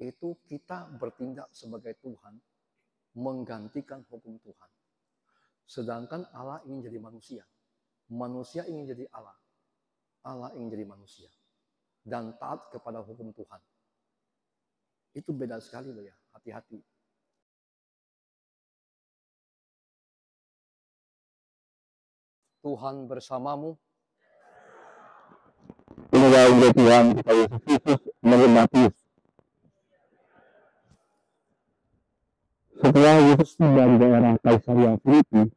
itu kita bertindak sebagai Tuhan, menggantikan hukum Tuhan. Sedangkan Allah ingin jadi manusia. Manusia ingin jadi Allah. Allah ingin jadi manusia. Dan taat kepada hukum Tuhan. Itu beda sekali loh ya, hati-hati. Tuhan bersamamu. Semoga Tuhan kita Yesus Kristus menikmati. Setelah Yesus tiba di daerah Kaisaria Filipi,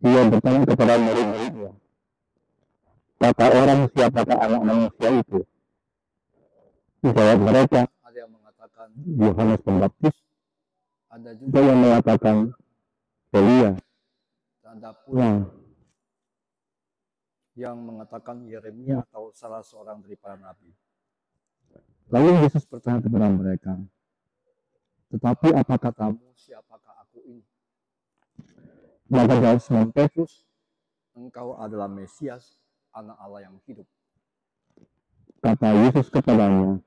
dia bertanya kepada murid-muridnya, kata orang siapakah anak manusia itu? Dijawab mereka, ada yang mengatakan Yohanes Pembaptis, ada juga juga yang mengatakan Elia, ada pula yang mengatakan Yeremia atau salah seorang dari para nabi. Lalu Yesus bertanya kepada mereka, tetapi apa katamu? Siapakah aku ini? Maka jawab Simon Petrus, engkau adalah Mesias, anak Allah yang hidup. Kata Yesus kepadanya,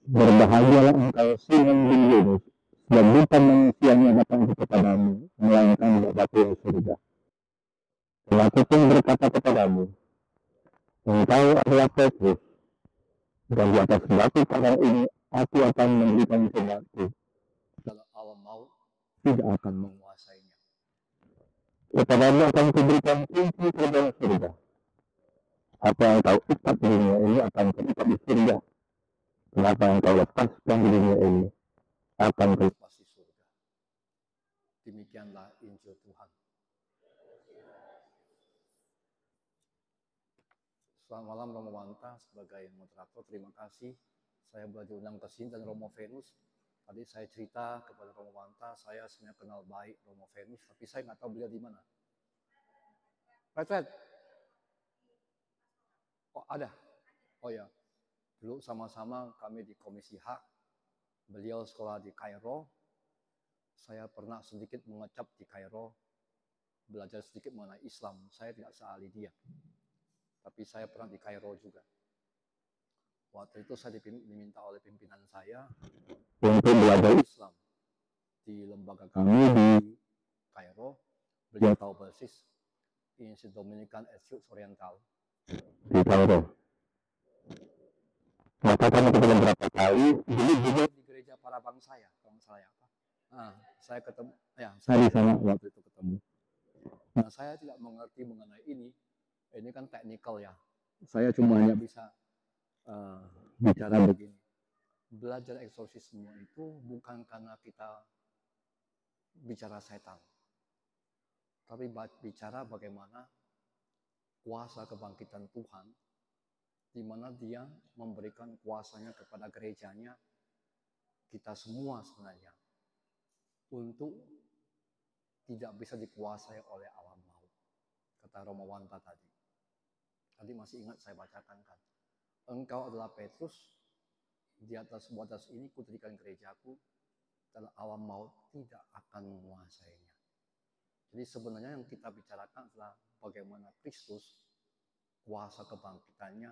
berbahagialah engkau Simon bin Yunus, sebab bukan manusia yang datang kepadamu, melainkan Bapa yang surga. Dan aku pun berkata kepadamu, engkau adalah Petrus, dan di atas batu karang ini aku akan memberikan jemaatku. Kalau Allah mau, tidak akan menguasainya. Kepadamu akan kuberikan kunci kerajaan surga. Apa yang kau ikat di dunia ini akan terikat di surga. Kenapa yang kau lepaskan di dunia ini akan terlepas di surga. Demikianlah Injil Tuhan. Selamat malam Romo Wanta sebagai moderator. Terima kasih. Saya boleh diundang ke sini dan Romo Venus. Tadi saya cerita kepada Romo Wanta, saya sebenarnya kenal baik Romo Venus, tapi saya nggak tahu beliau di mana. Red. Oh ada. Oh ya. Dulu sama-sama kami di Komisi Hak. Beliau sekolah di Kairo. Saya pernah sedikit mengecap di Kairo, belajar sedikit mengenai Islam. Saya tidak seahli dia. Tapi saya pernah di Kairo juga. Waktu itu saya diminta oleh pimpinan saya untuk belajar Islam di lembaga kami di Kairo. Beliau tahu persis Institut Dominican Estudios Oriental di Kairo. Katakan kepada beberapa kali, dulu di gereja para bangsa ya, kalau saya apa? Saya ketemu, ya saya di sana waktu itu ketemu. Nah, saya tidak mengerti mengenai ini. Ini kan teknikal ya. Saya cuma hanya bisa bicara begini. Belajar eksorsisme itu bukan karena kita bicara setan, tapi bicara bagaimana kuasa kebangkitan Tuhan, di mana Dia memberikan kuasanya kepada gerejanya, kita semua sebenarnya, untuk tidak bisa dikuasai oleh alam maut. Kata Romo Wanta tadi. Tadi masih ingat saya bacakan kan. Engkau adalah Petrus, di atas batas ini kudirikan gerejaku, dan alam maut tidak akan menguasainya. Jadi sebenarnya yang kita bicarakan adalah bagaimana Kristus, kuasa kebangkitannya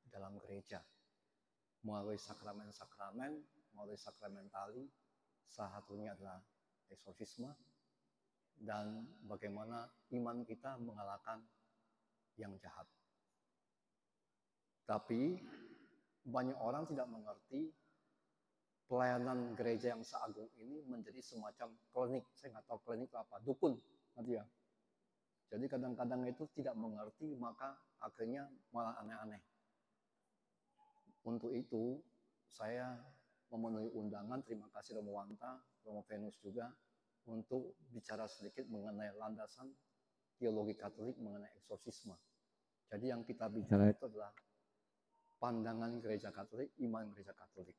dalam gereja. Melalui sakramen-sakramen, melalui sakramentali, salah satunya adalah eksorsisme, dan bagaimana iman kita mengalahkan yang jahat. Tapi banyak orang tidak mengerti pelayanan gereja yang seagung ini menjadi semacam klinik. Saya nggak tahu klinik itu apa, dukun nanti ya. Jadi kadang-kadang itu tidak mengerti, maka akhirnya malah aneh-aneh. Untuk itu saya memenuhi undangan, terima kasih Romo Wanta, Romo Venus juga, untuk bicara sedikit mengenai landasan teologi Katolik mengenai eksorsisme. Jadi yang kita bicara itu adalah pandangan gereja Katolik, iman gereja Katolik.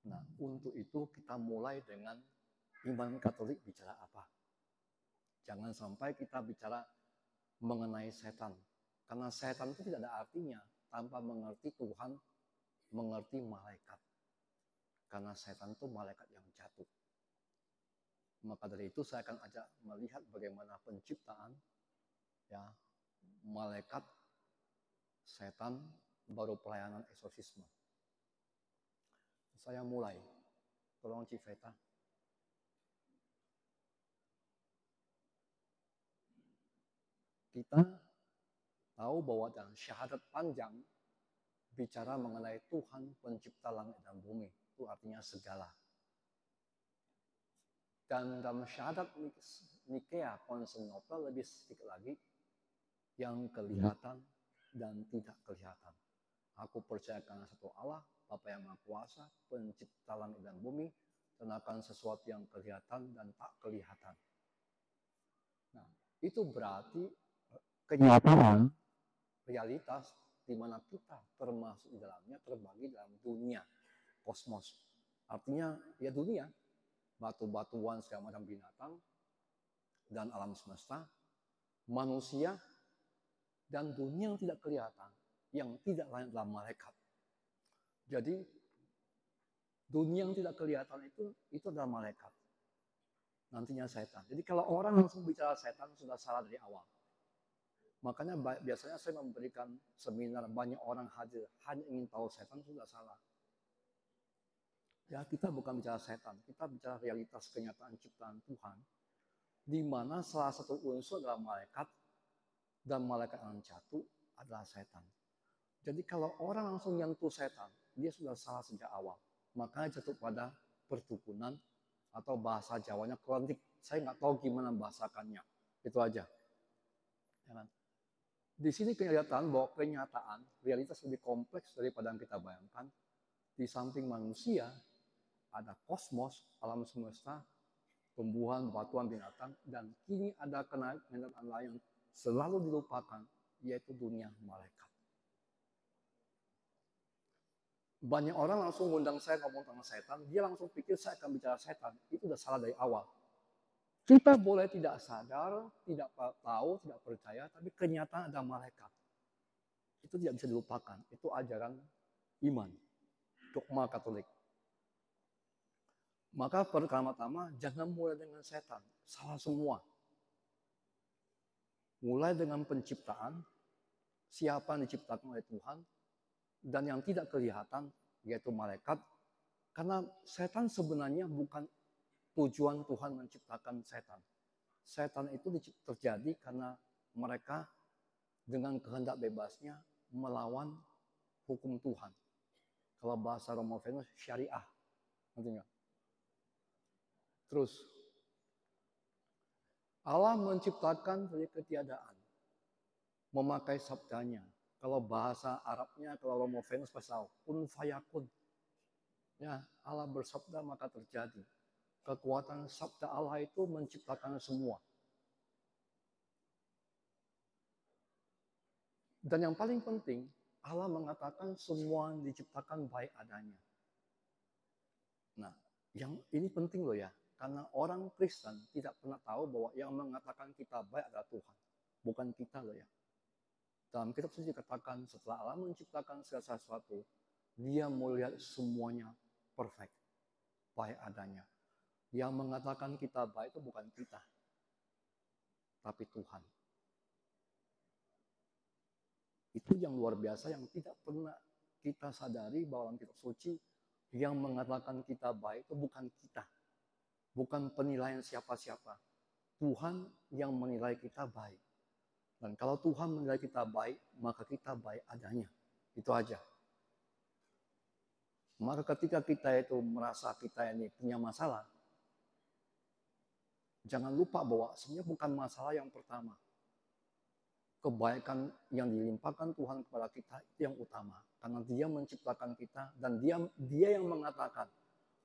Nah, untuk itu kita mulai dengan iman Katolik bicara apa. Jangan sampai kita bicara mengenai setan. Karena setan itu tidak ada artinya tanpa mengerti Tuhan, mengerti malaikat. Karena setan itu malaikat yang jatuh. Maka dari itu saya akan ajak melihat bagaimana penciptaan, ya, malaikat, setan, baru pelayanan eksorsisme. Saya mulai. Tolong Civeta. Kita tahu bahwa dalam syahadat panjang bicara mengenai Tuhan pencipta langit dan bumi. Itu artinya segala. Dan dalam syahadat Nikea Konstantinopel lebih sedikit lagi yang kelihatan dan tidak kelihatan. Aku percaya karena satu Allah, Bapa yang Maha Kuasa, pencipta langit dan bumi, dan akan sesuatu yang kelihatan dan tak kelihatan. Nah, itu berarti kenyataan, realitas di mana kita termasuk di dalamnya terbagi dalam dunia, kosmos. Artinya ya dunia, batu-batuan segala macam binatang, dan alam semesta, manusia, dan dunia yang tidak kelihatan, yang tidak lain adalah malaikat. Jadi dunia yang tidak kelihatan itu adalah malaikat. Nantinya setan. Jadi kalau orang langsung bicara setan sudah salah dari awal. Makanya biasanya saya memberikan seminar, banyak orang hadir, hanya ingin tahu setan, sudah salah. Ya, kita bukan bicara setan, kita bicara realitas kenyataan ciptaan Tuhan, di mana salah satu unsur adalah malaikat, dan malaikat yang jatuh adalah setan. Jadi kalau orang langsung nyentuh setan, dia sudah salah sejak awal. Makanya jatuh pada perdukunan, atau bahasa Jawanya kelentik. Saya nggak tahu gimana bahasakannya. Itu aja. Ya kan? Di sini kelihatan bahwa kenyataan, realitas lebih kompleks daripada yang kita bayangkan. Di samping manusia, ada kosmos, alam semesta, tumbuhan, batuan, binatang, dan kini ada kenyataan lain yang selalu dilupakan, yaitu dunia malaikat. Banyak orang langsung ngundang saya ngomong tentang setan, dia langsung pikir saya akan bicara setan. Itu udah salah dari awal. Kita boleh tidak sadar, tidak tahu, tidak percaya, tapi kenyataan ada malaikat. Itu tidak bisa dilupakan. Itu ajaran iman, dogma Katolik. Maka pertama-tama jangan mulai dengan setan, salah semua. Mulai dengan penciptaan, siapa yang diciptakan oleh Tuhan, dan yang tidak kelihatan, yaitu malaikat. Karena setan sebenarnya bukan tujuan Tuhan menciptakan setan. Setan itu terjadi karena mereka dengan kehendak bebasnya melawan hukum Tuhan. Kalau bahasa Romo Venus, syariah. Nantinya. Terus, Allah menciptakan dari ketiadaan. Memakai sabdanya. Kalau bahasa Arabnya, kalau Romo Venus pasal kun fayakun. Ya, Allah bersabda maka terjadi. Kekuatan sabda Allah itu menciptakan semua. Dan yang paling penting, Allah mengatakan semua diciptakan baik adanya. Nah, yang ini penting loh ya, karena orang Kristen tidak pernah tahu bahwa yang mengatakan kita baik adalah Tuhan, bukan kita loh ya. Dalam kitab suci dikatakan setelah Allah menciptakan segala sesuatu, Dia melihat semuanya perfect, baik adanya. Yang mengatakan kita baik itu bukan kita, tapi Tuhan. Itu yang luar biasa yang tidak pernah kita sadari bahwa dalam kitab suci yang mengatakan kita baik itu bukan kita. Bukan penilaian siapa-siapa. Tuhan yang menilai kita baik. Dan kalau Tuhan menilai kita baik, maka kita baik adanya. Itu aja. Maka ketika kita itu merasa kita ini punya masalah, jangan lupa bahwa sebenarnya bukan masalah yang pertama. Kebaikan yang dilimpahkan Tuhan kepada kita itu yang utama. Karena Dia menciptakan kita dan Dia yang mengatakan.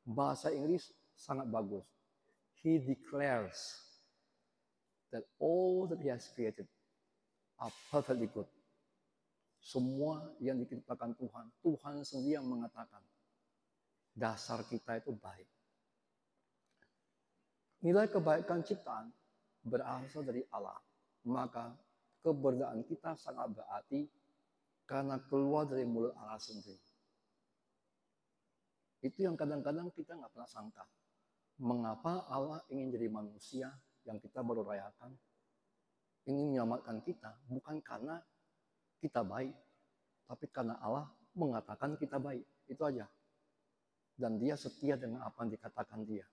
Bahasa Inggris sangat bagus. He declares that all that He has created are perfectly good. Semua yang diciptakan Tuhan, Tuhan sendiri yang mengatakan dasar kita itu baik. Nilai kebaikan ciptaan berasal dari Allah. Maka keberadaan kita sangat berarti karena keluar dari mulut Allah sendiri. Itu yang kadang-kadang kita nggak pernah sangka. Mengapa Allah ingin jadi manusia yang kita baru rayakan, ingin menyelamatkan kita, bukan karena kita baik, tapi karena Allah mengatakan kita baik. Itu aja. Dan dia setia dengan apa yang dikatakan dia.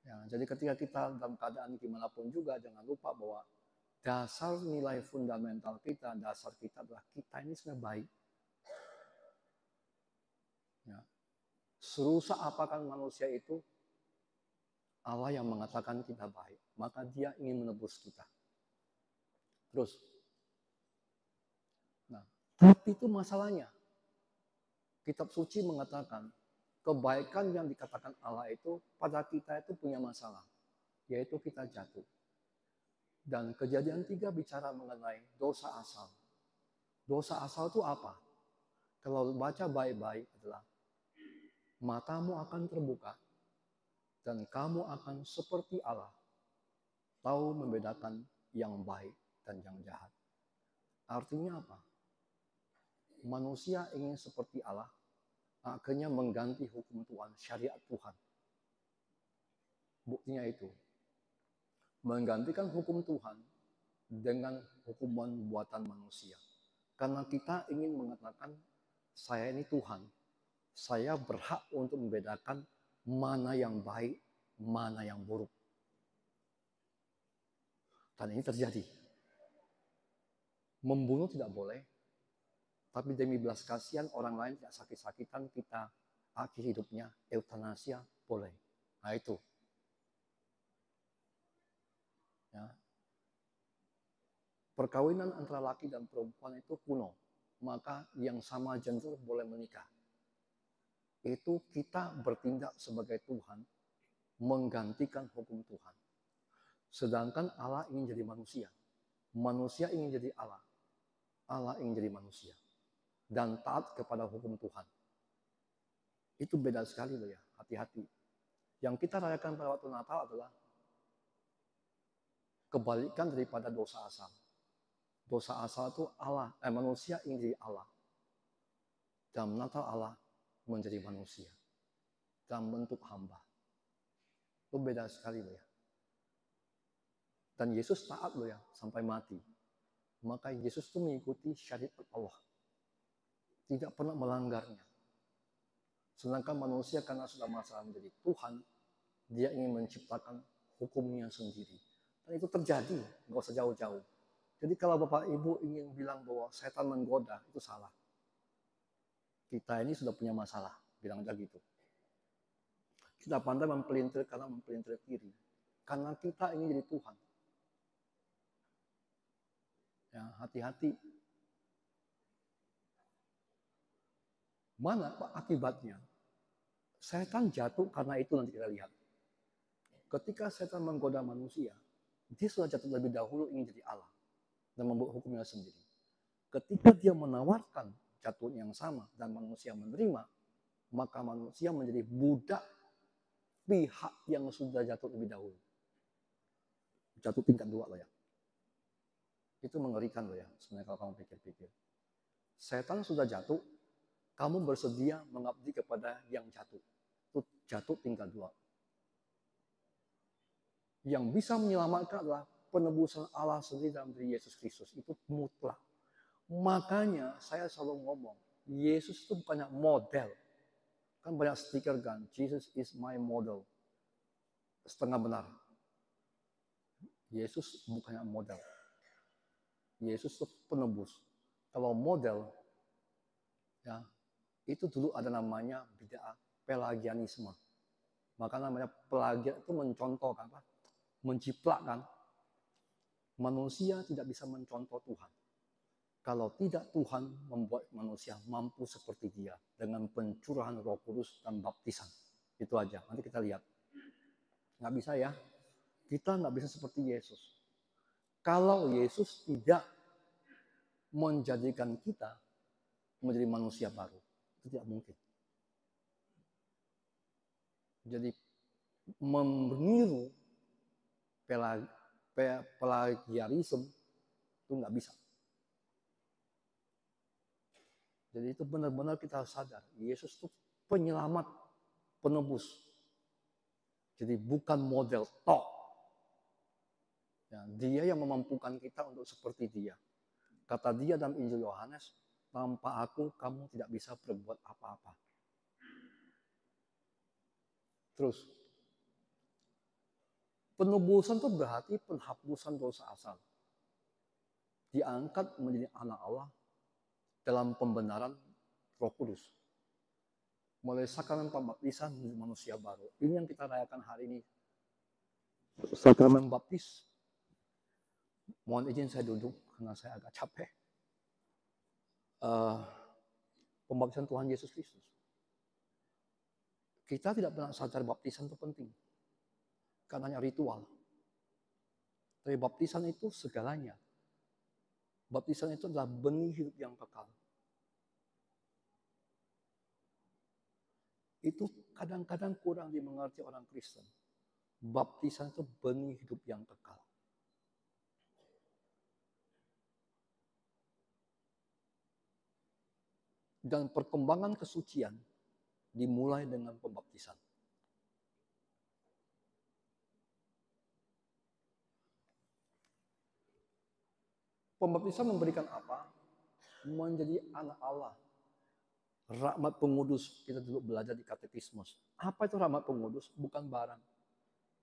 Ya, jadi ketika kita dalam keadaan gimana pun juga, jangan lupa bahwa dasar nilai fundamental kita, dasar kita adalah kita ini sebenarnya baik. Ya. Serusak apakah manusia itu, Allah yang mengatakan kita baik, maka dia ingin menebus kita. Terus, nah, tapi itu masalahnya. Kitab suci mengatakan, kebaikan yang dikatakan Allah itu, pada kita itu punya masalah, yaitu kita jatuh. Dan Kejadian 3 bicara mengenai dosa asal. Dosa asal itu apa? Kalau baca baik-baik adalah, matamu akan terbuka, dan kamu akan seperti Allah, tahu membedakan yang baik dan yang jahat. Artinya apa? Manusia ingin seperti Allah, akhirnya mengganti hukum Tuhan, syariat Tuhan. Buktinya itu, menggantikan hukum Tuhan dengan hukuman buatan manusia. Karena kita ingin mengatakan, saya ini Tuhan, saya berhak untuk membedakan mana yang baik, mana yang buruk. Dan ini terjadi. Membunuh tidak boleh, tapi demi belas kasihan orang lain tidak sakit-sakitan, kita akhir hidupnya, eutanasia boleh. Nah itu. Ya. Perkawinan antara laki dan perempuan itu kuno. Maka yang sama gender boleh menikah. Itu kita bertindak sebagai Tuhan, menggantikan hukum Tuhan. Sedangkan Allah ingin jadi manusia. Manusia ingin jadi Allah. Allah ingin jadi manusia. Dan taat kepada hukum Tuhan. Itu beda sekali loh ya, hati-hati. Yang kita rayakan pada waktu Natal adalah kebalikan daripada dosa asal. Dosa asal itu manusia ingin jadi Allah. Dalam Natal Allah menjadi manusia. Dalam bentuk hamba. Itu beda sekali loh ya. Dan Yesus taat loh ya, sampai mati. Maka Yesus itu mengikuti syariat Allah. Tidak pernah melanggarnya. Sedangkan manusia karena sudah masalah menjadi Tuhan, dia ingin menciptakan hukumnya sendiri. Dan itu terjadi, nggak usah jauh-jauh. Jadi kalau Bapak Ibu ingin bilang bahwa setan menggoda, itu salah. Kita ini sudah punya masalah, bilang aja gitu. Kita pandai mempelintir kanan, mempelintir kiri. Karena kita ingin jadi Tuhan. Ya, hati-hati. Mana akibatnya? Setan jatuh karena itu nanti kita lihat. Ketika setan menggoda manusia, dia sudah jatuh lebih dahulu ingin jadi Allah dan membuat hukumnya sendiri. Ketika dia menawarkan jatuh yang sama dan manusia menerima, maka manusia menjadi budak pihak yang sudah jatuh lebih dahulu. Jatuh tingkat 2 loh ya. Itu mengerikan loh ya, sebenarnya kalau kamu pikir-pikir. Setan sudah jatuh, kamu bersedia mengabdi kepada yang jatuh. Itu jatuh tingkat 2. Yang bisa menyelamatkan adalah penebusan Allah sendiri dalam diri Yesus Kristus. Itu mutlak. Makanya saya selalu ngomong, Yesus itu bukannya model. Kan banyak stiker kan, Jesus is my model. Setengah benar. Yesus bukannya model. Yesus itu penebus. Kalau model, ya itu dulu ada namanya bid'ah pelagianisme. Maka namanya plagiat itu mencontohkan, menciplakkan. Manusia tidak bisa mencontoh Tuhan. Kalau tidak Tuhan membuat manusia mampu seperti dia dengan pencurahan Roh Kudus dan baptisan. Itu aja. Nanti kita lihat. Nggak bisa ya. Kita nggak bisa seperti Yesus. Kalau Yesus tidak menjadikan kita menjadi manusia baru, itu tidak mungkin. Jadi meniru plagiarisme itu nggak bisa. Jadi itu benar-benar kita harus sadar, Yesus itu penyelamat, penebus. Jadi bukan model tok. Ya, dia yang memampukan kita untuk seperti dia. Kata dia dalam Injil Yohanes, tanpa aku kamu tidak bisa berbuat apa-apa. Terus, penebusan itu berarti penghapusan dosa asal. Diangkat menjadi anak Allah dalam pembenaran Roh Kudus. Mulai sakramen pembaptisan menjadi manusia baru. Ini yang kita rayakan hari ini. Sakramen baptis. Mohon izin saya duduk karena saya agak capek. Pembaptisan Tuhan Yesus Kristus. Kita tidak pernah sadar baptisan itu penting. Karena hanya ritual. Tapi baptisan itu segalanya. Baptisan itu adalah benih hidup yang kekal. Itu kadang-kadang kurang dimengerti orang Kristen. Baptisan itu benih hidup yang kekal. Dan perkembangan kesucian dimulai dengan pembaptisan. Pembaptisan memberikan apa? Menjadi anak Allah. Rahmat pengudus, kita dulu belajar di katekismus. Apa itu rahmat pengudus? Bukan barang.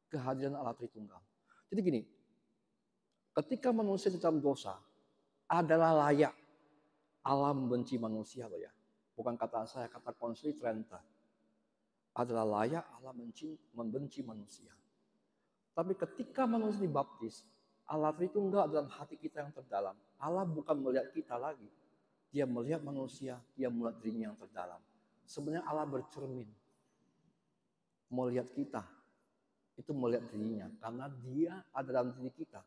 Kehadiran Allah Tritunggal. Jadi gini, ketika manusia dalam dosa, adalah layak Allah membenci manusia loh ya. Bukan kata saya, kata Konsili Trenta. Adalah layak Allah membenci manusia. Tapi ketika manusia dibaptis, Allah Tritunggal dalam hati kita yang terdalam. Allah bukan melihat kita lagi. Dia melihat manusia, dia melihat dirinya yang terdalam. Sebenarnya Allah bercermin. Melihat kita, itu melihat dirinya. Karena dia ada dalam diri kita.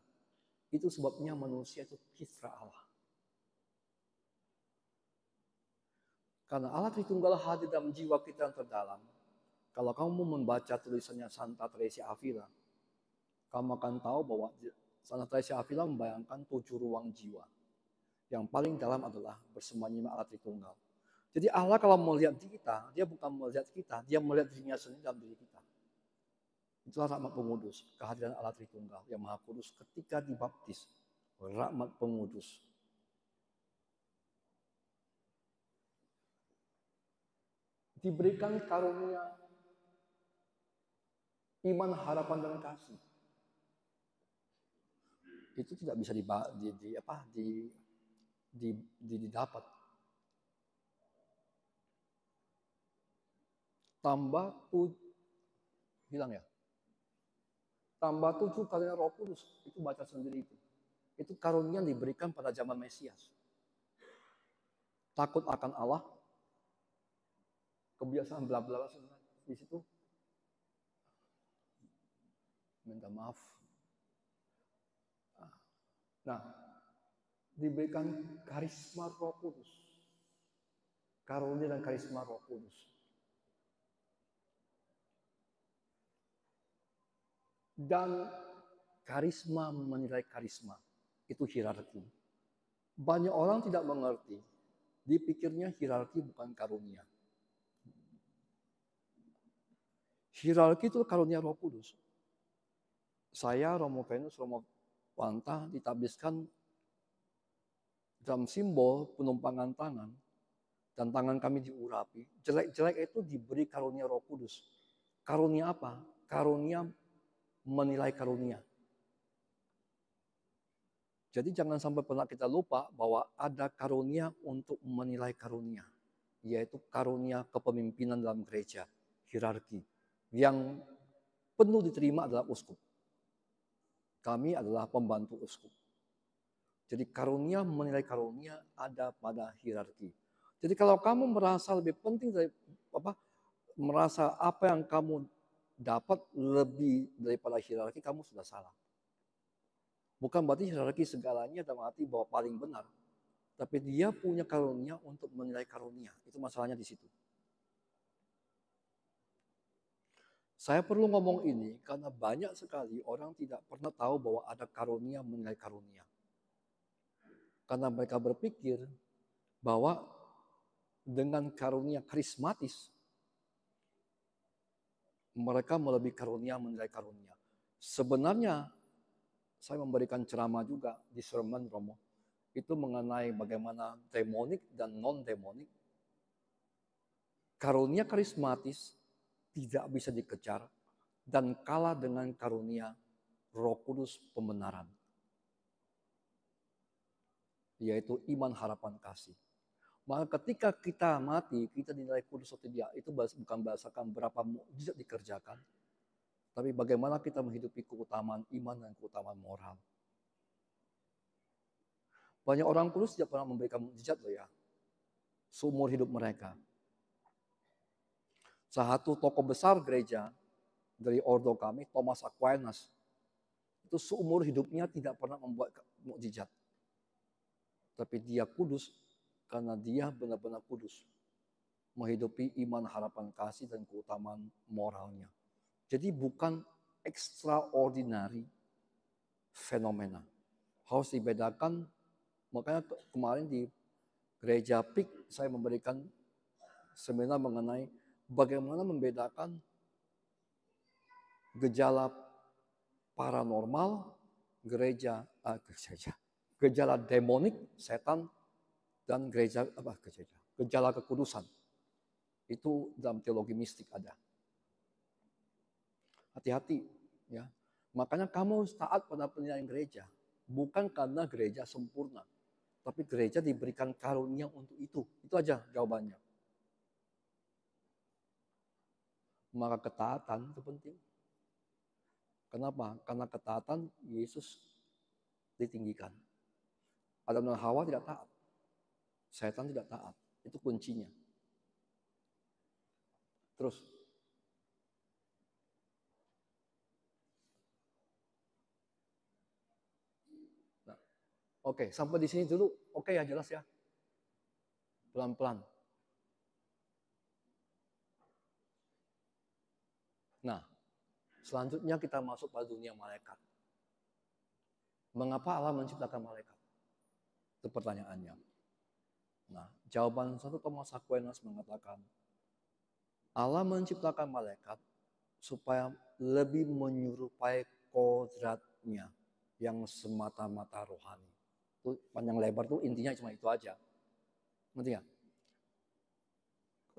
Itu sebabnya manusia itu kisra Allah. Karena Allah Tritunggal hadir dalam jiwa kita yang terdalam. Kalau kamu membaca tulisannya Santa Teresa Avila, kamu akan tahu bahwa Santa Teresa Avila membayangkan 7 ruang jiwa. Yang paling dalam adalah bersembunyi Allah Tritunggal. Jadi Allah kalau melihat kita, dia bukan melihat kita, dia melihat dirinya sendiri dalam diri kita. Itulah rahmat pengudus, kehadiran Allah Tritunggal yang Maha Kudus ketika dibaptis. Rahmat pengudus. Diberikan karunia iman, harapan, dan kasih. Itu tidak bisa didapat. Tambah 7, hilang ya? Tambah 7 karunia Roh Kudus, itu baca sendiri itu. Itu karunia yang diberikan pada zaman Mesias. Takut akan Allah, kebiasaan bla-bla di situ. Minta maaf. Nah, diberikan karisma Roh Kudus. Karunia dan karisma Roh Kudus. Dan karisma menilai karisma. Itu hierarki. Banyak orang tidak mengerti. Dipikirnya hierarki bukan karunia. Hierarki itu karunia Roh Kudus. Saya, Romo Venus, Romo Wanta ditabiskan dalam simbol penumpangan tangan. Dan tangan kami diurapi. Jelek-jelek itu diberi karunia Roh Kudus. Karunia apa? Karunia menilai karunia. Jadi jangan sampai pernah kita lupa bahwa ada karunia untuk menilai karunia. Yaitu karunia kepemimpinan dalam gereja. Hierarki. Yang penuh diterima adalah uskup. Kami adalah pembantu uskup. Jadi karunia menilai karunia ada pada hierarki. Jadi kalau kamu merasa lebih penting merasa apa yang kamu dapat lebih daripada hierarki, kamu sudah salah. Bukan berarti hierarki segalanya dalam arti bahwa paling benar. Tapi dia punya karunia untuk menilai karunia. Itu masalahnya di situ. Saya perlu ngomong ini karena banyak sekali orang tidak pernah tahu bahwa ada karunia menilai karunia. Karena mereka berpikir bahwa dengan karunia karismatis, mereka melebihi karunia menilai karunia. Sebenarnya, saya memberikan ceramah juga di sermon Romo. Itu mengenai bagaimana demonik dan non-demonik. Karunia karismatis tidak bisa dikejar, dan kalah dengan karunia Roh Kudus pembenaran, yaitu iman, harapan, kasih. Maka ketika kita mati, kita dinilai kudus atau tidak, itu bukan berdasarkan berapa mukjizat dikerjakan, tapi bagaimana kita menghidupi keutamaan iman dan keutamaan moral. Banyak orang kudus tidak pernah memberikan mukjizat loh ya, seumur hidup mereka. Salah satu tokoh besar gereja dari ordo kami, Thomas Aquinas, itu seumur hidupnya tidak pernah membuat mukjizat. Tapi dia kudus karena dia benar-benar kudus. Menghidupi iman, harapan, kasih, dan keutamaan moralnya. Jadi bukan extraordinary fenomena. Harus dibedakan. Makanya kemarin di gereja PIK saya memberikan seminar mengenai bagaimana membedakan gejala paranormal, gejala demonik, setan, dan gejala kekudusan. Itu dalam teologi mistik ada. Hati-hati ya. Makanya kamu harus taat pada penilaian gereja, bukan karena gereja sempurna, tapi gereja diberikan karunia untuk itu. Itu aja jawabannya. Maka ketaatan itu penting. Kenapa? Karena ketaatan Yesus ditinggikan. Adam dan Hawa tidak taat. Setan tidak taat. Itu kuncinya. Terus. Nah, oke, sampai di sini dulu. Oke ya, jelas ya. Pelan-pelan. Nah, selanjutnya kita masuk pada dunia malaikat. Mengapa Allah menciptakan malaikat? Itu pertanyaannya. Nah, jawaban satu Thomas Aquinas mengatakan, Allah menciptakan malaikat supaya lebih menyerupai kodratnya yang semata-mata rohani. Itu panjang lebar tuh intinya cuma itu aja. Ngerti nggak?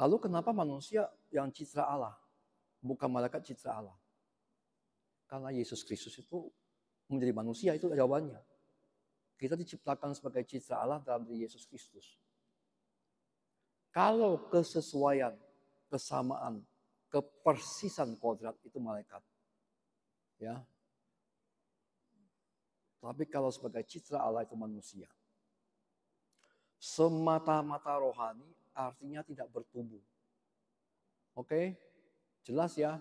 Lalu kenapa manusia yang citra Allah, bukan malaikat citra Allah? Karena Yesus Kristus itu menjadi manusia, itu jawabannya. Kita diciptakan sebagai citra Allah dalam diri Yesus Kristus. Kalau kesesuaian, kesamaan, kepersisan kodrat itu malaikat. Ya. Tapi kalau sebagai citra Allah itu manusia. Semata-mata rohani artinya tidak bertumbuh. Oke? Jelas ya?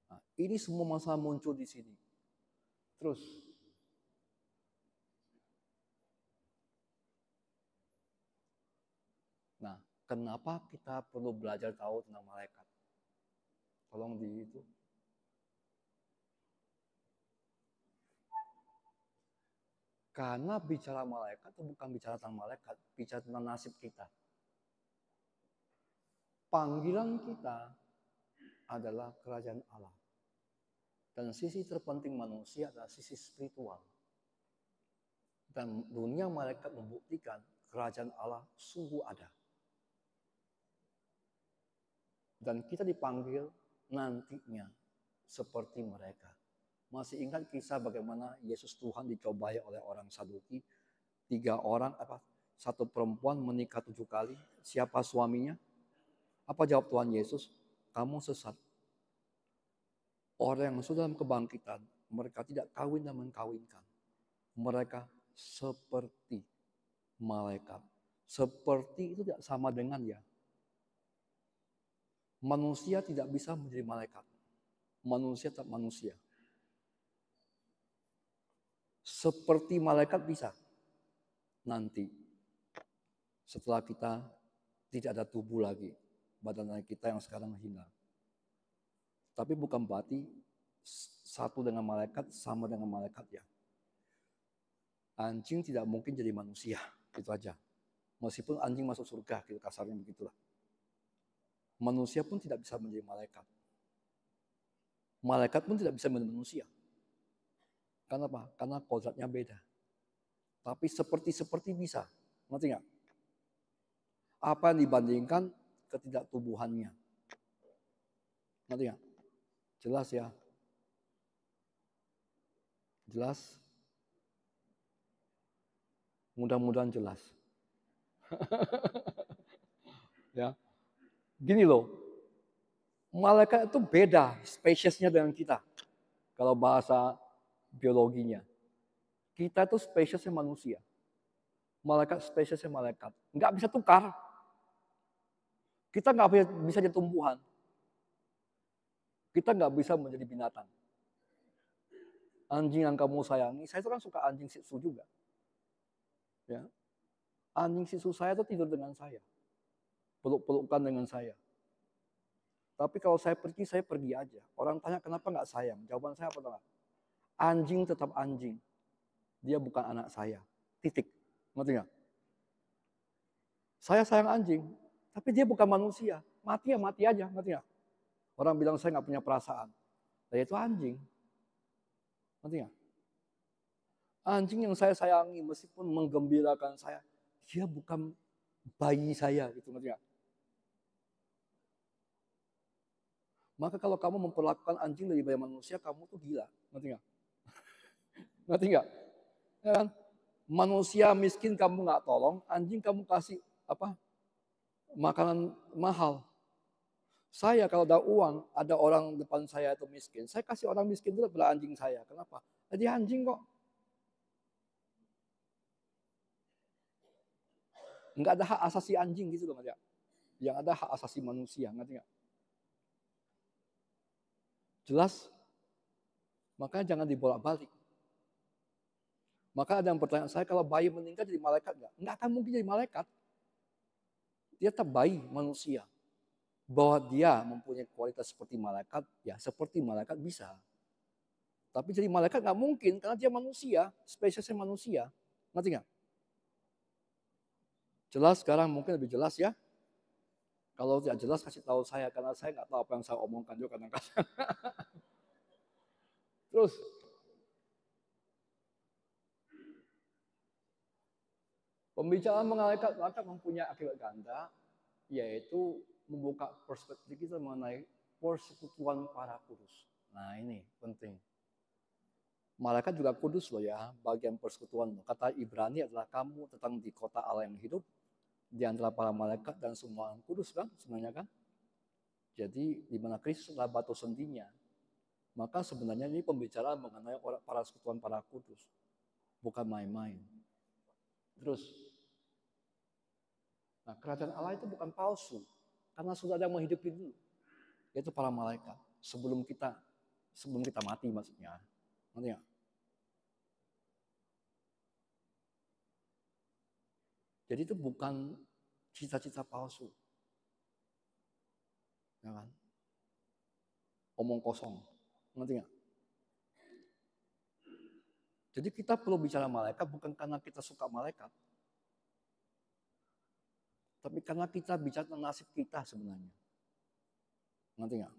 Nah, ini semua masalah muncul di sini. Terus. Nah, kenapa kita perlu belajar tahu tentang malaikat? Tolong di itu. Karena bicara malaikat itu bukan bicara tentang malaikat, bicara tentang nasib kita. Panggilan kita adalah kerajaan Allah. Dan sisi terpenting manusia adalah sisi spiritual. Dan dunia malaikat membuktikan kerajaan Allah sungguh ada. Dan kita dipanggil nantinya seperti mereka. Masih ingat kisah bagaimana Yesus Tuhan dicobai oleh orang Saduki? 3 orang, satu perempuan menikah 7 kali. Siapa suaminya? Apa jawab Tuhan Yesus? Kamu sesat. Orang yang sudah dalam kebangkitan, mereka tidak kawin dan mengkawinkan. Mereka seperti malaikat. Seperti itu tidak sama dengan ya. Manusia tidak bisa menjadi malaikat. Manusia tetap manusia. Seperti malaikat bisa. Nanti. Setelah kita tidak ada tubuh lagi. Badan kita yang sekarang hina. Tapi bukan berarti satu dengan malaikat sama dengan malaikat ya. Anjing tidak mungkin jadi manusia. Itu aja. Meskipun anjing masuk surga. Gitu, kasarnya begitulah. Manusia pun tidak bisa menjadi malaikat. Malaikat pun tidak bisa menjadi manusia. Karena apa? Karena kodratnya beda. Tapi seperti bisa. Ngerti nggak? Apa yang dibandingkan ketidaktubuhannya. Ngerti nggak? Jelas ya? Jelas? Mudah-mudahan jelas. Ya, gini loh, malaikat itu beda spesiesnya dengan kita. Kalau bahasa biologinya, kita itu spesiesnya manusia, malaikat spesiesnya malaikat. Nggak bisa tukar. Kita nggak bisa jadi tumbuhan. Kita nggak bisa menjadi binatang. Anjing yang kamu sayangi, saya itu kan suka anjing Shih Tzu juga. Ya, anjing Shih Tzu saya itu tidur dengan saya, peluk-pelukan dengan saya. Tapi kalau saya pergi aja. Orang tanya kenapa nggak sayang? Jawaban saya apa tahu? Anjing tetap anjing. Dia bukan anak saya. Titik. Ngerti nggak? Saya sayang anjing, tapi dia bukan manusia. Mati ya mati aja, ngerti nggak? Orang bilang saya nggak punya perasaan. Nah, itu anjing. Ngerti nggak? Anjing yang saya sayangi meskipun menggembirakan saya, dia bukan bayi saya gitu, ngerti nggak? Maka kalau kamu memperlakukan anjing lebih baik manusia, kamu tuh gila, ngerti nggak? Ngerti nggak? Ya kan? Manusia miskin kamu nggak tolong, anjing kamu kasih apa? Makanan mahal. Saya kalau ada uang, ada orang depan saya itu miskin, saya kasih orang miskin dulu pada anjing saya. Kenapa? Jadi anjing kok. Nggak ada hak asasi anjing gitu loh, ngerti nggak? Yang ada hak asasi manusia, ngerti nggak? Jelas? Makanya jangan dibolak-balik. Maka ada yang pertanyaan saya, kalau bayi meninggal jadi malaikat nggak? Nggak akan mungkin jadi malaikat. Dia tetap bayi, manusia. Bahwa dia mempunyai kualitas seperti malaikat, ya seperti malaikat bisa. Tapi jadi malaikat nggak mungkin, karena dia manusia, spesiesnya manusia. Ngerti nggak? Jelas sekarang mungkin lebih jelas ya. Kalau tidak jelas kasih tahu saya, karena saya nggak tahu apa yang saya omongkan juga kadang-kadang. Terus, pembicaraan mengenai malaikat mempunyai akibat ganda, yaitu membuka perspektif kita mengenai persekutuan para kudus. Nah ini penting. Malaikat juga kudus loh ya, bagian persekutuan. Kata Ibrani adalah kamu tentang di kota Allah yang hidup, di antara para malaikat dan semua orang kudus kan, sebenarnya kan. Jadi di mana Kristus adalah batu sendinya, maka sebenarnya ini pembicaraan mengenai para sekutuan para kudus, bukan main-main. Terus, nah kerajaan Allah itu bukan palsu, karena sudah ada yang menghidupi dulu, yaitu para malaikat sebelum kita mati maksudnya. Nanti ya. Jadi itu bukan cita-cita palsu. Ya kan? Omong kosong. Ngerti nggak? Jadi kita perlu bicara malaikat bukan karena kita suka malaikat. Tapi karena kita bicara tentang nasib kita sebenarnya. Ngerti nggak?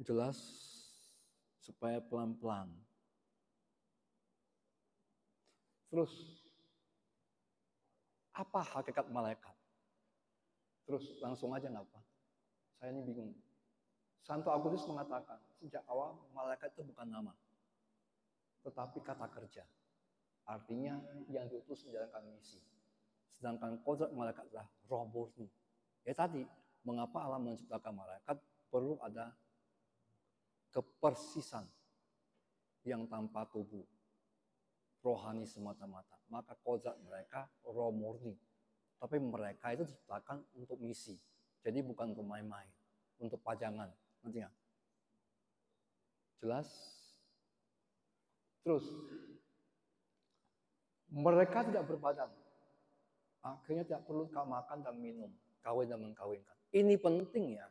Jelas supaya pelan-pelan. Terus, apa hakikat malaikat? Terus langsung aja nggak apa? Saya ini bingung. Santo Agustus mengatakan, sejak awal malaikat itu bukan nama, tetapi kata kerja. Artinya yang diutus menjalankan misi. Sedangkan kodrat malaikat adalah roh murni. Ya tadi, mengapa Allah menciptakan malaikat perlu ada kepersisan yang tanpa tubuh. Rohani semata-mata. Maka kodrat mereka roh murni. Tapi mereka itu diciptakan untuk misi. Jadi bukan untuk main-main. Untuk pajangan. Nanti nggak? Jelas? Terus, mereka tidak berbadan. Akhirnya tidak perlu makan dan minum. Kawin dan mengkawinkan. Ini penting ya.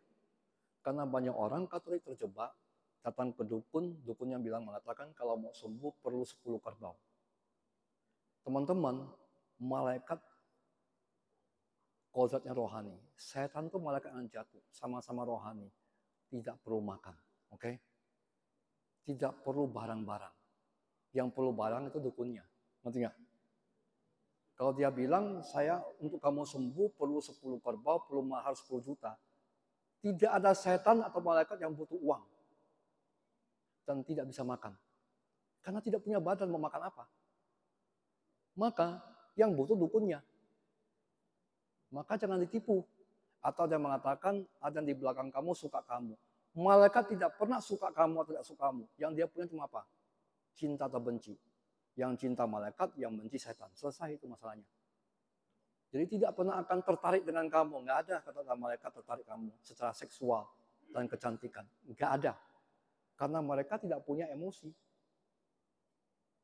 Karena banyak orang Katolik terjebak. Datang ke dukun, dukunnya mengatakan kalau mau sembuh perlu 10 kerbau. Teman-teman, malaikat kodratnya rohani. Setan itu malaikat yang jatuh, sama-sama rohani. Tidak perlu makan, oke? Tidak perlu barang-barang. Yang perlu barang itu dukunnya, ngerti nggak? Kalau dia bilang, saya untuk kamu sembuh perlu 10 kerbau, perlu mahar 10 juta. Tidak ada setan atau malaikat yang butuh uang. Dan tidak bisa makan. Karena tidak punya badan mau makan apa. Maka yang butuh dukunnya. Maka jangan ditipu. Atau dia mengatakan ada yang di belakang kamu suka kamu. Malaikat tidak pernah suka kamu atau tidak suka kamu. Yang dia punya cuma apa? Cinta atau benci. Yang cinta malaikat, yang benci setan. Selesai itu masalahnya. Jadi tidak pernah akan tertarik dengan kamu. Nggak ada kata malaikat tertarik kamu secara seksual dan kecantikan. Nggak ada. Karena mereka tidak punya emosi.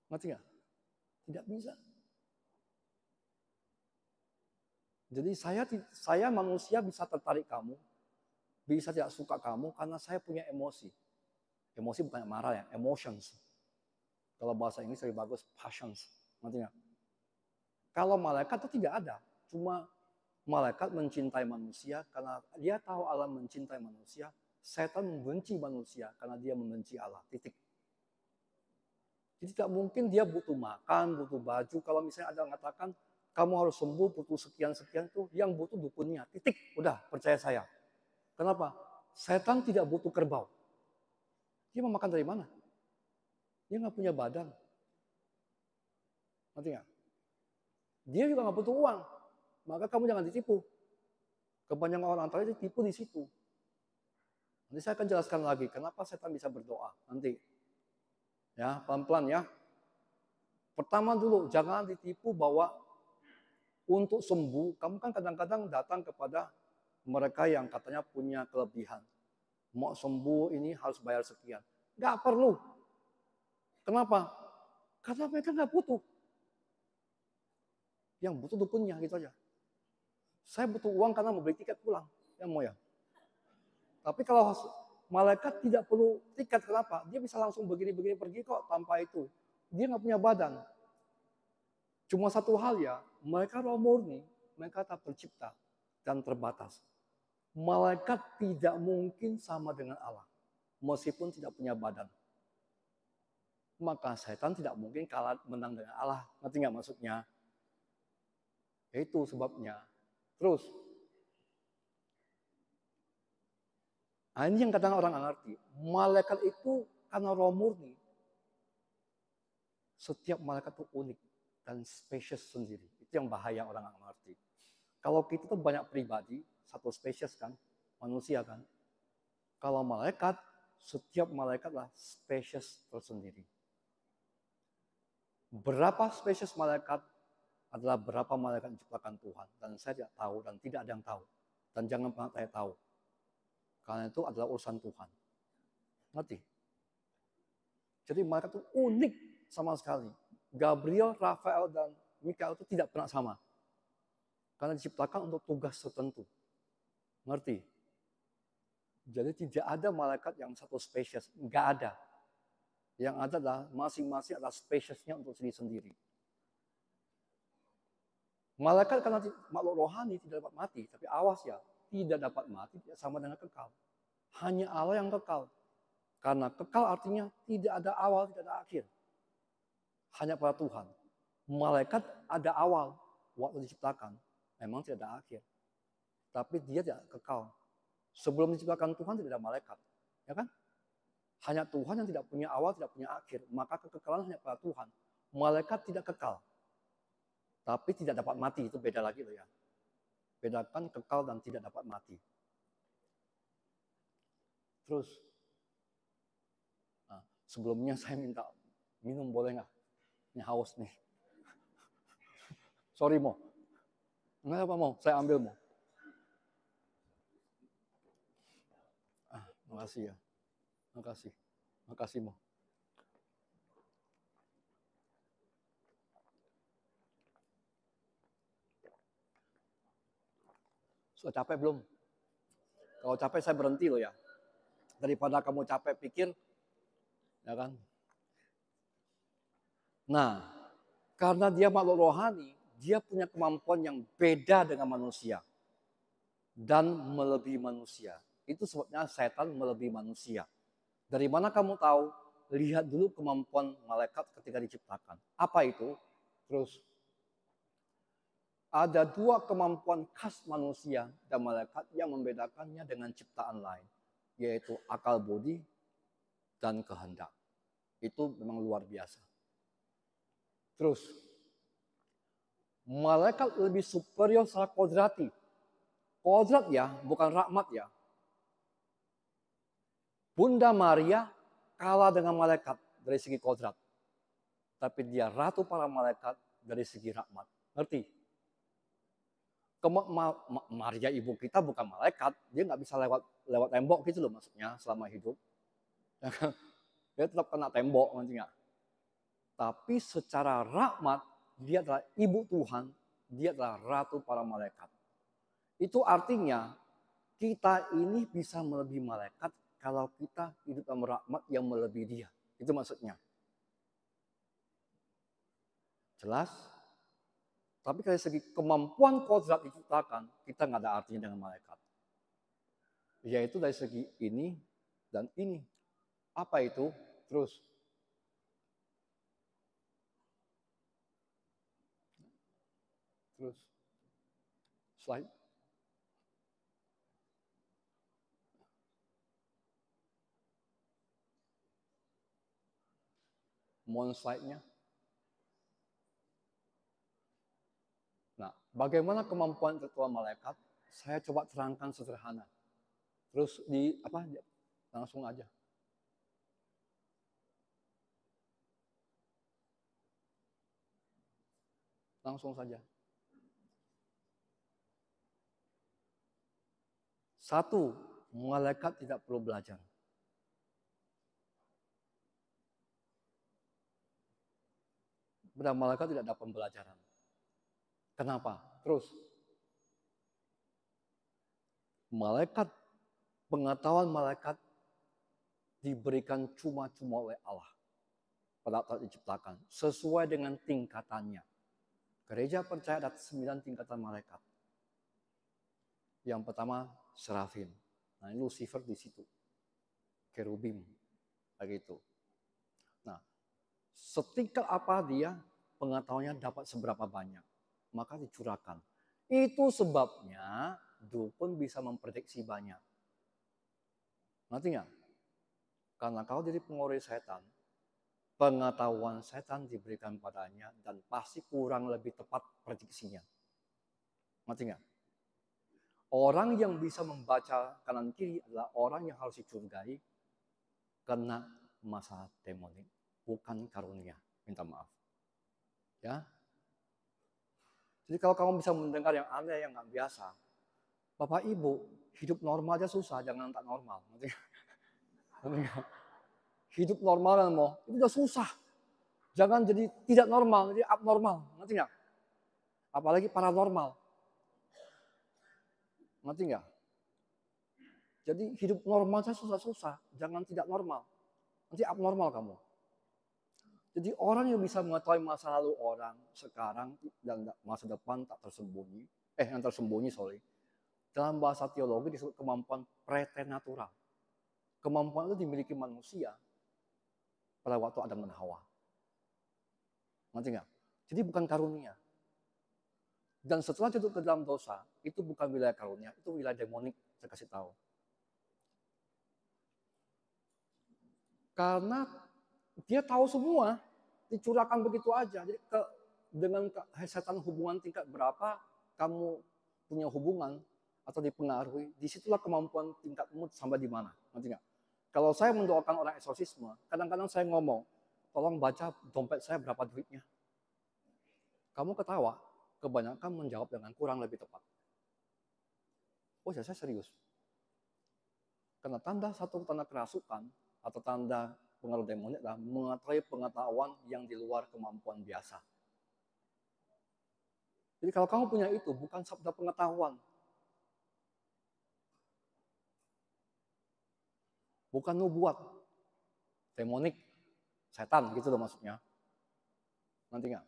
Ngerti nggak? Tidak bisa. Jadi saya manusia bisa tertarik kamu, bisa tidak suka kamu karena saya punya emosi. Emosi bukan marah ya, emotions. Kalau bahasa Inggris lebih bagus, passions. Ngerti nggak? Kalau malaikat itu tidak ada. Cuma malaikat mencintai manusia karena dia tahu Allah mencintai manusia. Setan membenci manusia karena dia membenci Allah. Titik. Jadi tidak mungkin dia butuh makan, butuh baju. Kalau misalnya ada yang mengatakan, kamu harus sembuh, butuh sekian-sekian tuh, yang butuh dukunnya. Titik. Udah, percaya saya. Kenapa? Setan tidak butuh kerbau. Dia mau makan dari mana? Dia nggak punya badan. Ngerti nggak? Dia juga nggak butuh uang. Maka kamu jangan ditipu. Kebanyakan orang tadi ditipu di situ. Nanti saya akan jelaskan lagi kenapa setan bisa berdoa. Nanti. Ya, pelan-pelan ya. Pertama dulu, jangan ditipu bahwa untuk sembuh, kamu kan kadang-kadang datang kepada mereka yang katanya punya kelebihan. Mau sembuh ini harus bayar sekian. Nggak perlu. Kenapa? Karena mereka nggak butuh. Yang butuh dukunnya gitu aja. Saya butuh uang karena mau beli tiket pulang. Yang mau ya. Tapi kalau malaikat tidak perlu tiket, kenapa? Dia bisa langsung begini-begini pergi kok tanpa itu. Dia nggak punya badan. Cuma satu hal ya, mereka roh murni, mereka tak tercipta dan terbatas. Malaikat tidak mungkin sama dengan Allah, meskipun tidak punya badan. Maka setan tidak mungkin kalah menang dengan Allah. Ngerti nggak maksudnya? Itu sebabnya. Terus, ini yang kadang orang nggak ngerti. Malaikat itu karena roh murni. Setiap malaikat itu unik dan spesies sendiri. Itu yang bahaya orang nggak ngerti. Kalau kita tuh banyak pribadi, satu spesies kan, manusia kan. Kalau malaikat, setiap malaikat adalah spesies tersendiri. Berapa spesies malaikat adalah berapa malaikat yang diciptakan Tuhan. Dan saya tidak tahu dan tidak ada yang tahu. Dan jangan pernah saya tahu. Karena itu adalah urusan Tuhan. Ngerti? Jadi malaikat itu unik sama sekali. Gabriel, Rafael, dan Mikael itu tidak pernah sama. Karena diciptakan untuk tugas tertentu. Ngerti? Jadi tidak ada malaikat yang satu spesies. Nggak ada. Yang ada adalah masing-masing adalah spesiesnya untuk diri sendiri. Malaikat karena makhluk rohani tidak dapat mati. Tapi awas ya, tidak dapat mati tidak sama dengan kekal. Hanya Allah yang kekal. Karena kekal artinya tidak ada awal, tidak ada akhir. Hanya pada Tuhan. Malaikat ada awal waktu diciptakan. Memang tidak ada akhir. Tapi dia tidak kekal. Sebelum diciptakan Tuhan tidak ada malaikat. Ya kan? Hanya Tuhan yang tidak punya awal, tidak punya akhir. Maka kekekalan hanya pada Tuhan. Malaikat tidak kekal. Tapi tidak dapat mati. Itu beda lagi loh ya. Bedakan kekal dan tidak dapat mati. Terus. Nah, sebelumnya saya minta minum boleh nggak? Ini haus nih. Sorry Mo. Nggak apa Mo, saya ambil Mo. Makasih ya. Makasih. Makasih Mo. Sudah capek belum? Kalau capek saya berhenti loh ya. Daripada kamu capek pikir, ya kan? Nah, karena dia makhluk rohani, dia punya kemampuan yang beda dengan manusia. Dan melebihi manusia. Itu sebabnya setan melebihi manusia. Dari mana kamu tahu? Lihat dulu kemampuan malaikat ketika diciptakan. Apa itu? Terus, ada dua kemampuan khas manusia dan malaikat yang membedakannya dengan ciptaan lain, yaitu akal budi dan kehendak. Itu memang luar biasa. Terus, malaikat lebih superior secara kodrati. Kodrat ya, bukan rahmat ya. Bunda Maria kalah dengan malaikat dari segi kodrat. Tapi dia ratu para malaikat dari segi rahmat. Ngerti? Maria ibu kita bukan malaikat, dia nggak bisa lewat tembok gitu loh maksudnya selama hidup. Dia tetap kena tembok nanti nggak. Tapi secara rahmat dia adalah ibu Tuhan, dia adalah ratu para malaikat. Itu artinya kita ini bisa melebihi malaikat kalau kita hidup dalam rahmat yang melebihi dia. Itu maksudnya. Jelas? Tapi dari segi kemampuan kodrat diciptakan, kita nggak ada artinya dengan malaikat. Yaitu dari segi ini dan ini. Apa itu? Terus. Slide. Mohon slide-nya. Nah, bagaimana kemampuan intelektual malaikat? Saya coba terangkan sederhana. Terus langsung aja. Langsung saja. Satu, malaikat tidak perlu belajar. Dan malaikat tidak dapat pembelajaran. Kenapa? Terus, pengetahuan malaikat diberikan cuma-cuma oleh Allah pada saat diciptakan, sesuai dengan tingkatannya. Gereja percaya ada 9 tingkatan malaikat. Yang pertama, serafim. Nah, ini Lucifer di situ. Kerubim. Begitu. Nah, setingkat apa dia, pengetahuannya dapat seberapa banyak. Maka dicurahkan. Itu sebabnya dukun bisa memprediksi banyak. Ngerti nggak? Karena kalau jadi pengori setan, pengetahuan setan diberikan padanya dan pasti kurang lebih tepat prediksinya. Ngerti nggak? Orang yang bisa membaca kanan kiri adalah orang yang harus dicurigai kena masalah demonik, bukan karunia. Minta maaf. Ya. Jadi kalau kamu bisa mendengar yang aneh, yang nggak biasa, Bapak Ibu, hidup normal aja susah, jangan tak normal. Hidup normal kan mau, itu udah susah. Jangan jadi tidak normal, jadi abnormal. Ngerti nggak? Apalagi paranormal. Ngerti nggak? Jadi hidup normal aja susah-susah, jangan tidak normal. Nanti abnormal kamu. Jadi orang yang bisa mengetahui masa lalu orang sekarang dan masa depan tak tersembunyi, yang tersembunyi, dalam bahasa teologi disebut kemampuan preternatural. Kemampuan itu dimiliki manusia pada waktu Adam dan Hawa. Ngerti nggak? Jadi bukan karunia. Dan setelah jatuh ke dalam dosa, itu bukan wilayah karunia, itu wilayah demonik, saya kasih tahu. Karena dia tahu semua, dicurahkan begitu aja. Jadi dengan setan hubungan tingkat berapa kamu punya hubungan atau dipengaruhi, disitulah kemampuan tingkatmu sampai di mana. Ngerti nggak? Kalau saya mendoakan orang eksorsisme, kadang-kadang saya ngomong, tolong baca dompet saya berapa duitnya. Kamu ketawa, kebanyakan menjawab dengan kurang lebih tepat. Oh ya, saya serius. Karena satu tanda kerasukan atau tanda pengaruh demonik adalah mengetahui pengetahuan yang di luar kemampuan biasa. Jadi kalau kamu punya itu, bukan sabda pengetahuan. Bukan nubuat. Demonik, setan gitu loh maksudnya. Nanti nggak?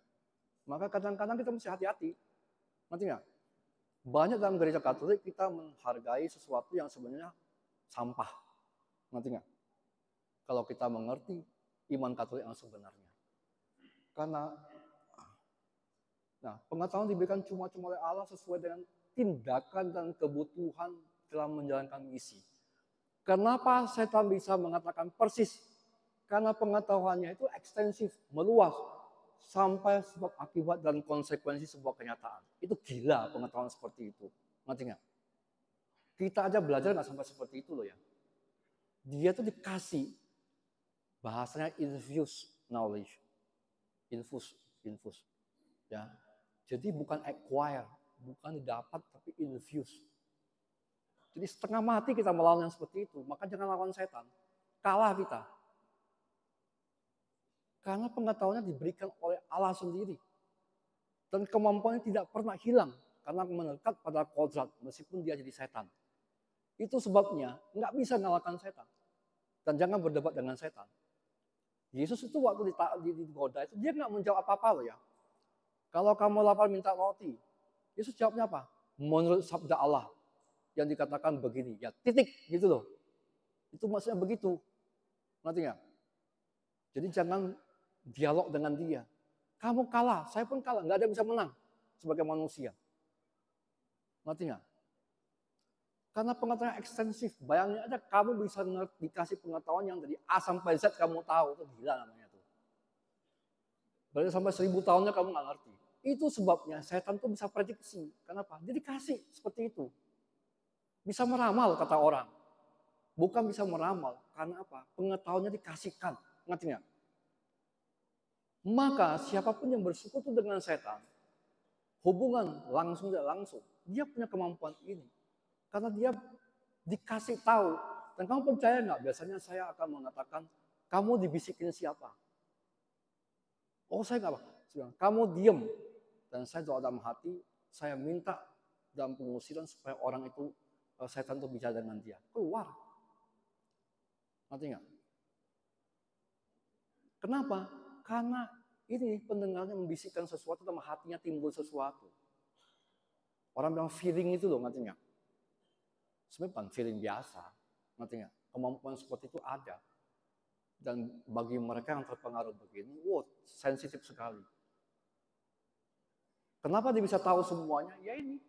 Maka kadang-kadang kita mesti hati-hati. Nanti nggak? Banyak dalam gereja Katolik kita menghargai sesuatu yang sebenarnya sampah. Nanti nggak? Kalau kita mengerti iman Katolik yang sebenarnya. Karena Nah, pengetahuan diberikan cuma-cuma oleh Allah sesuai dengan tindakan dan kebutuhan dalam menjalankan misi. Kenapa setan bisa mengatakan persis? Karena pengetahuannya itu ekstensif, meluas, sampai sebab akibat dan konsekuensi sebuah kenyataan. Itu gila pengetahuan seperti itu. Ngerti nggak? Kita aja belajar nggak sampai seperti itu loh ya. Dia tuh dikasih bahasanya infuse knowledge. Infuse. Ya. Jadi bukan acquire, bukan didapat tapi infuse. Jadi setengah mati kita melawan yang seperti itu. Maka jangan lawan setan. Kalah kita. Karena pengetahuannya diberikan oleh Allah sendiri. Dan kemampuannya tidak pernah hilang. Karena melekat pada kodrat meskipun dia jadi setan. Itu sebabnya nggak bisa mengalahkan setan. Dan jangan berdebat dengan setan. Yesus itu waktu digoda itu dia nggak menjawab apa-apa loh ya. Kalau kamu lapar minta roti. Yesus jawabnya apa? Menurut sabda Allah. Yang dikatakan begini. Ya titik gitu loh. Itu maksudnya begitu. Ngerti nggak? Jadi jangan dialog dengan dia. Kamu kalah, saya pun kalah. Nggak ada yang bisa menang sebagai manusia. Ngerti nggak? Karena pengetahuan ekstensif. Bayangin aja kamu bisa dikasih pengetahuan yang dari A sampai Z kamu tahu. Itu gila namanya tuh. Berarti sampai 1000 tahunnya kamu nggak ngerti. Itu sebabnya setan tuh bisa prediksi. Kenapa? Dia dikasih seperti itu. Bisa meramal kata orang. Bukan bisa meramal. Karena apa? Pengetahuannya dikasihkan. Ngerti nggak? Maka siapapun yang bersekutu dengan setan, hubungan langsung tidak langsung, dia punya kemampuan ini. Karena dia dikasih tahu. Dan kamu percaya nggak? Biasanya saya akan mengatakan, kamu dibisikin siapa? Oh saya nggak apa. Kamu diem. Dan saya doa dalam hati, saya minta dalam pengusiran supaya orang itu, setan itu bicara dengan dia. Keluar. Ngerti nggak? Kenapa? Karena ini pendengarnya membisikkan sesuatu, dalam hatinya timbul sesuatu. Orang bilang feeling itu loh, ngerti nggak? Sebenarnya bukan feeling biasa, ngerti nggak? Kemampuan seperti itu ada. Dan bagi mereka yang terpengaruh begini, wow, sensitif sekali. Kenapa dia bisa tahu semuanya? Ya ini.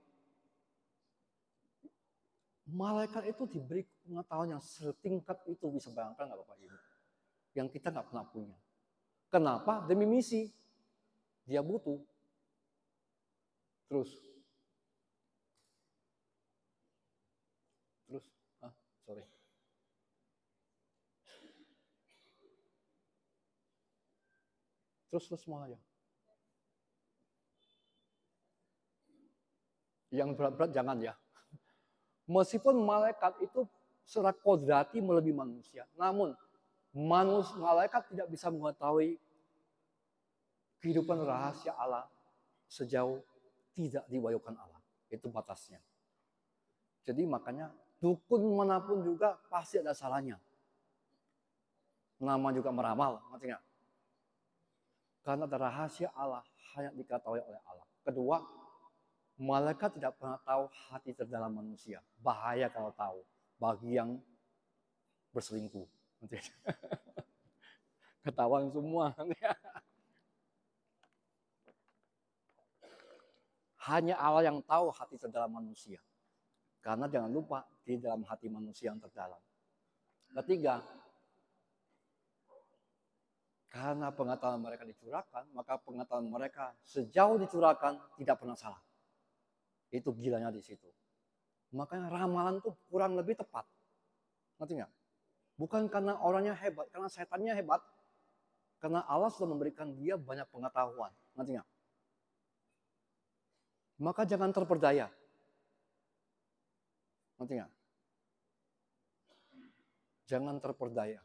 Malaikat itu diberi pengetahuan yang setingkat itu, bisa bayangkan nggak Bapak Ibu? Yang kita nggak pernah punya. Kenapa? Demi misi. Dia butuh. Terus, sorry. Terus semua aja. Yang berat-berat jangan ya. Meskipun malaikat itu secara kodrati melebihi manusia, namun malaikat tidak bisa mengetahui kehidupan rahasia Allah sejauh tidak diwahyukan Allah. Itu batasnya. Jadi makanya dukun manapun juga pasti ada salahnya. Nama juga meramal, ngerti nggak? Karena ada rahasia Allah hanya diketahui oleh Allah. Kedua, malaikat tidak pernah tahu hati terdalam manusia. Bahaya kalau tahu. Bagi yang berselingkuh. Ketahuan semua. Hanya Allah yang tahu hati terdalam manusia. Karena jangan lupa, di dalam hati manusia yang terdalam. Ketiga, karena pengetahuan mereka dicurahkan, maka pengetahuan mereka sejauh dicurahkan tidak pernah salah. Itu gilanya di situ. Makanya ramalan tuh kurang lebih tepat. Ngerti nggak? Bukan karena orangnya hebat, karena setannya hebat. Karena Allah sudah memberikan dia banyak pengetahuan. Ngerti nggak? Maka jangan terperdaya. Ngerti nggak? Jangan terperdaya.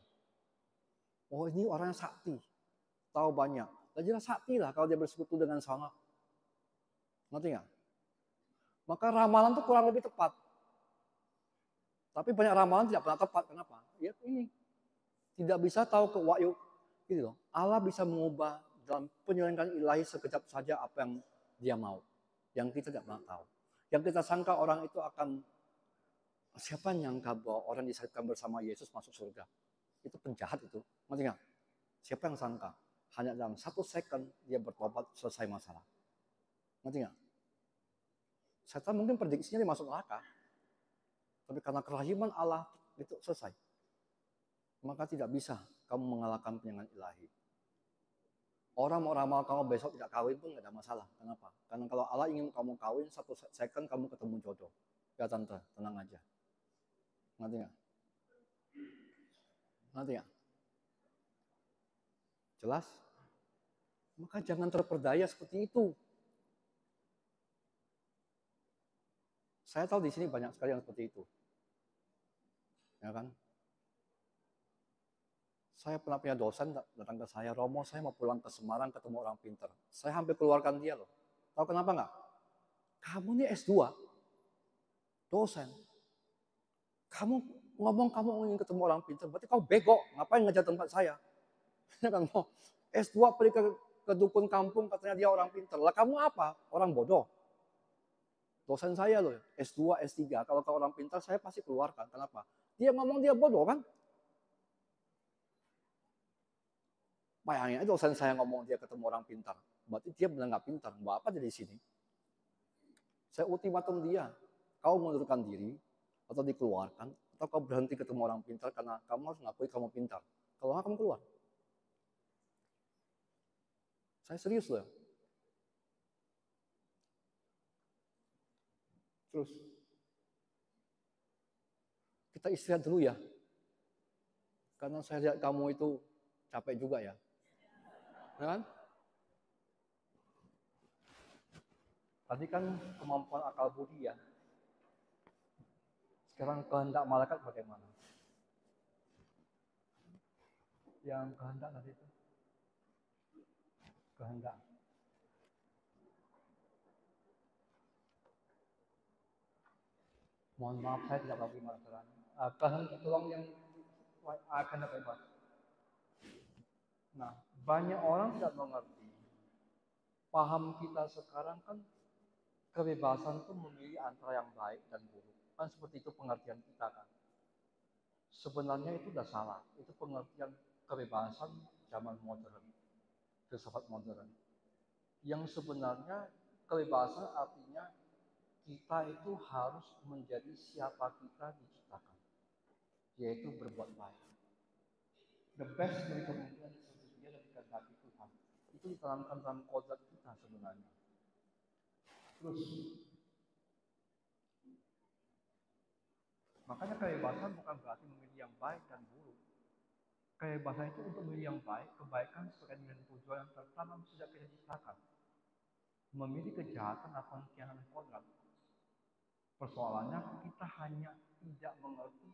Oh ini orangnya sakti. Tahu banyak. Dan jelas sakti lah kalau dia bersekutu dengan sana. Ngerti nggak? Maka ramalan itu kurang lebih tepat. Tapi banyak ramalan tidak pernah tepat. Kenapa? Ya ini. Tidak bisa tahu ke wahyu. Gitu loh. Allah bisa mengubah dalam penyelenggaraan ilahi sekejap saja apa yang dia mau. Yang kita tidak pernah tahu. Yang kita sangka orang itu akan, siapa yang nyangka bahwa orang disalibkan bersama Yesus masuk surga? Itu penjahat itu. Ngerti nggak? Siapa yang sangka? Hanya dalam 1 second dia bertobat, selesai masalah. Ngerti nggak? Setan mungkin prediksinya dia masuk neraka. Tapi karena kerahiman Allah itu selesai. Maka tidak bisa kamu mengalahkan penyenangan ilahi. Orang mau ramal kamu besok tidak kawin pun nggak ada masalah. Kenapa? Karena kalau Allah ingin kamu kawin, 1 second kamu ketemu jodoh. Ya tante, tenang aja. Ngerti nggak? Ngerti nggak? Jelas? Maka jangan terperdaya seperti itu. Saya tahu di sini banyak sekali yang seperti itu. Ya kan? Saya pernah punya dosen datang ke saya, Romo, saya mau pulang ke Semarang ketemu orang pintar. Saya hampir keluarkan dia loh. Tahu kenapa nggak? Kamu ini S2, dosen. Kamu ngomong kamu ingin ketemu orang pintar, berarti kau bego. Ngapain ngejar tempat saya? Ya kan, S2 pergi ke dukun kampung, katanya dia orang pintar. Lah kamu apa? Orang bodoh. Dosen saya loh, S2, S3. Kalau kau orang pintar, saya pasti keluarkan. Kenapa? Dia ngomong dia bodoh kan? Bayangin aja dosen saya ngomong dia ketemu orang pintar. Berarti dia benar nggak pintar. Buat apa dia di sini? Saya ultimatum dia. Kau mundurkan diri, atau dikeluarkan, atau kau berhenti ketemu orang pintar karena kamu harus ngakui kamu pintar. Kalau nggak, kamu keluar. Saya serius loh. Terus, kita istirahat dulu ya. Karena saya lihat kamu itu capek juga ya. Ya kan? Tadi kan kemampuan akal budi ya. Sekarang kehendak malaikat bagaimana? Yang kehendak tadi itu. Kehendak. Mohon maaf saya tidak tahu gimana caranya. Kehendak tolong yang akan bebas. Nah, banyak orang tidak mengerti. Paham kita sekarang kan kebebasan itu memilih antara yang baik dan buruk. Kan seperti itu pengertian kita kan. Sebenarnya itu sudah salah. Itu pengertian kebebasan zaman modern, filsafat modern. Yang sebenarnya kebebasan artinya kita itu harus menjadi siapa kita diciptakan, yaitu berbuat baik. The best dari kemungkinan sesuatu dan dikehendaki Tuhan. Itu ditanamkan dalam kodrat kita sebenarnya. Terus, makanya kebebasan bukan berarti memilih yang baik dan buruk. Kebebasan itu untuk memilih yang baik, kebaikan sesuai dengan tujuan yang tertanam sejak kita diciptakan. Memilih kejahatan atau pengkhianatan kodrat. Persoalannya kita hanya tidak mengerti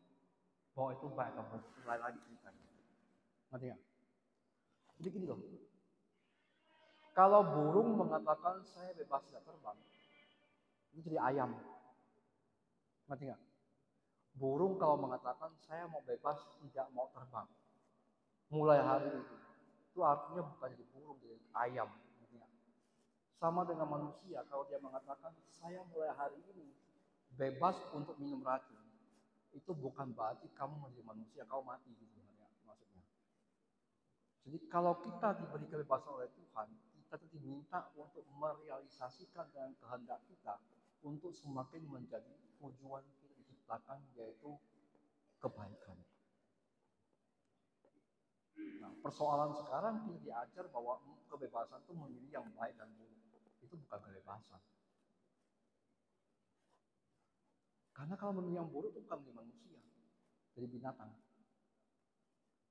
bahwa itu baik atau buruk. Lain lagi ceritanya. Ngerti nggak? Jadi gini loh. Kalau burung mengatakan saya bebas tidak terbang, itu jadi ayam. Ngerti nggak? Burung kalau mengatakan saya mau bebas tidak mau terbang, mulai hari itu artinya bukan jadi burung, jadi ayam. Ngerti nggak? Sama dengan manusia, kalau dia mengatakan saya mulai hari ini bebas untuk minum racun, itu bukan berarti kamu menjadi manusia, kau mati gitu maksudnya. Jadi kalau kita diberi kebebasan oleh Tuhan, kita diminta untuk merealisasikan dengan kehendak kita untuk semakin menjadi tujuan kita diciptakan, yaitu kebaikan. Nah, persoalan sekarang kita diajar bahwa kebebasan itu memilih yang baik dan buruk. Itu bukan kebebasan. Karena kalau memilih yang buruk itu bukan menjadi manusia, jadi binatang.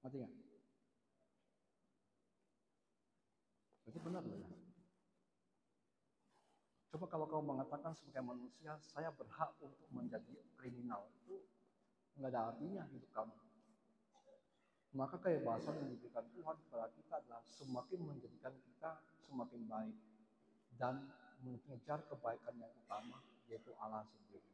Ngerti nggak? Itu benar loh ya. Coba kalau kau mengatakan sebagai manusia, saya berhak untuk menjadi kriminal, itu nggak ada artinya hidup kamu. Maka kebebasan yang diberikan Tuhan kepada kita adalah semakin menjadikan kita semakin baik dan mengejar kebaikan yang utama, yaitu Allah sendiri.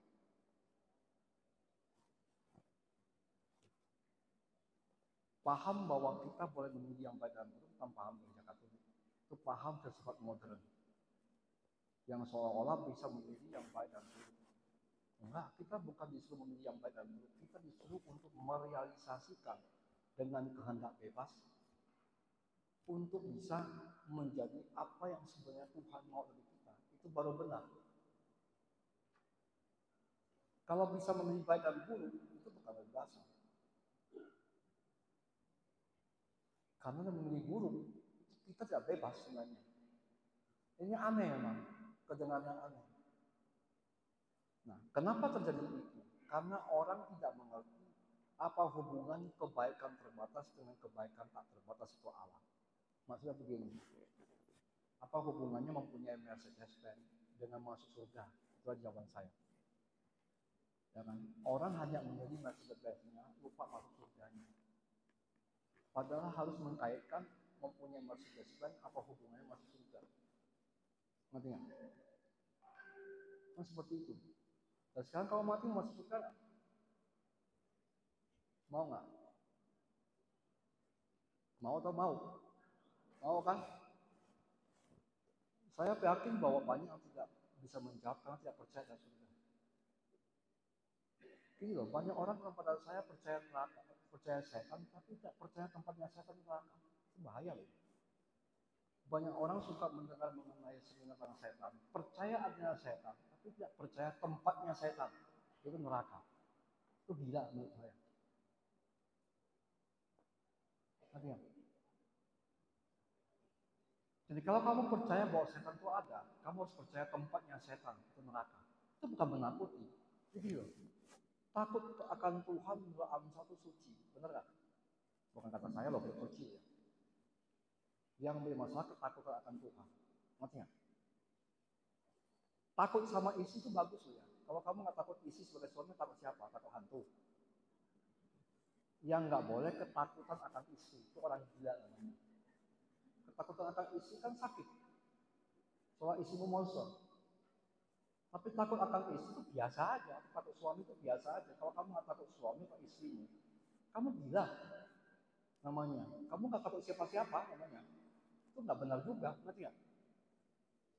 Paham bahwa kita boleh memilih yang baik dan buruk bukan paham gereja Katolik. Itu paham filsafat modern yang seolah-olah bisa memilih yang baik dan buruk. Enggak, kita bukan disuruh memilih yang baik dan buruk. Kita disuruh untuk merealisasikan dengan kehendak bebas untuk bisa menjadi apa yang sebenarnya Tuhan mau dari kita. itu baru benar. Kalau bisa memilih baik dan buruk, itu bukan kebebasan. Karena memilih buruk, kita tidak bebas sebenarnya. Ini aneh memang, kedengaran yang aneh. Nah, kenapa terjadi itu? Karena orang tidak mengerti apa hubungan kebaikan terbatas dengan kebaikan tak terbatas itu Allah. Maksudnya begini, apa hubungannya mempunyai Mercedes-Benz dengan masuk surga? Itu jawaban saya. Ya kan? Orang hanya menjadi Mercedes-Benz-nya, lupa masuk surganya. Padahal harus mengkaitkan mempunyai Mercedes-Benz, apa hubungannya masuk surga. Ngerti nggak? Kan seperti itu. Dan sekarang kalau mati masuk surga, mau nggak? Mau atau mau? Mau kan? Saya yakin bahwa banyak yang tidak bisa menjawab karena tidak percaya dengan surga. Gini loh, banyak orang kepada saya percaya neraka, percaya setan, tapi tidak percaya tempatnya setan neraka. Itu bahaya loh. Banyak orang suka mendengar mengenai seminar tentang setan, percaya adanya setan, tapi tidak percaya tempatnya setan, itu neraka. Itu gila menurut saya. Artinya, jadi kalau kamu percaya bahwa setan itu ada, kamu harus percaya tempatnya setan, itu neraka. Itu bukan menakuti. Jadi loh, takut akan Tuhan dalam satu suci, benar nggak? Bukan kata saya loh, suci ya. Yang bermasalah ketakutan akan Tuhan. Ngerti nggak? Takut sama isi itu bagus loh ya. Kalau kamu nggak takut isi sebagai suami, takut siapa? Takut hantu. Yang nggak boleh ketakutan akan isi, itu orang gila namanya. Ketakutan akan isi kan sakit. Soal isimu monster. Tapi takut akan isi itu biasa aja. Takut suami itu biasa aja. Kalau kamu nggak takut suami atau istrimu, kamu gila namanya. Kamu nggak takut siapa-siapa namanya. Itu nggak benar juga, ngerti nggak?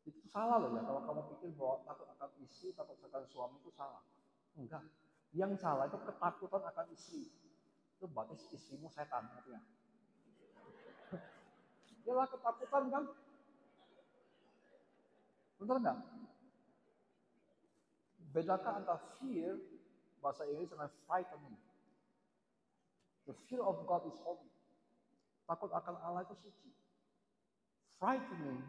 Itu salah loh ya. Kalau kamu pikir bahwa takut akan istri, takut akan suami itu salah. Enggak. Yang salah itu ketakutan akan istri. Itu berarti istrimu setan, ngerti nggak? Yalah ketakutan kan? Benar nggak? Bedakan antara fear, bahasa Inggris dengan frightening. The fear of God is holy. Takut akan Allah itu suci. Frightening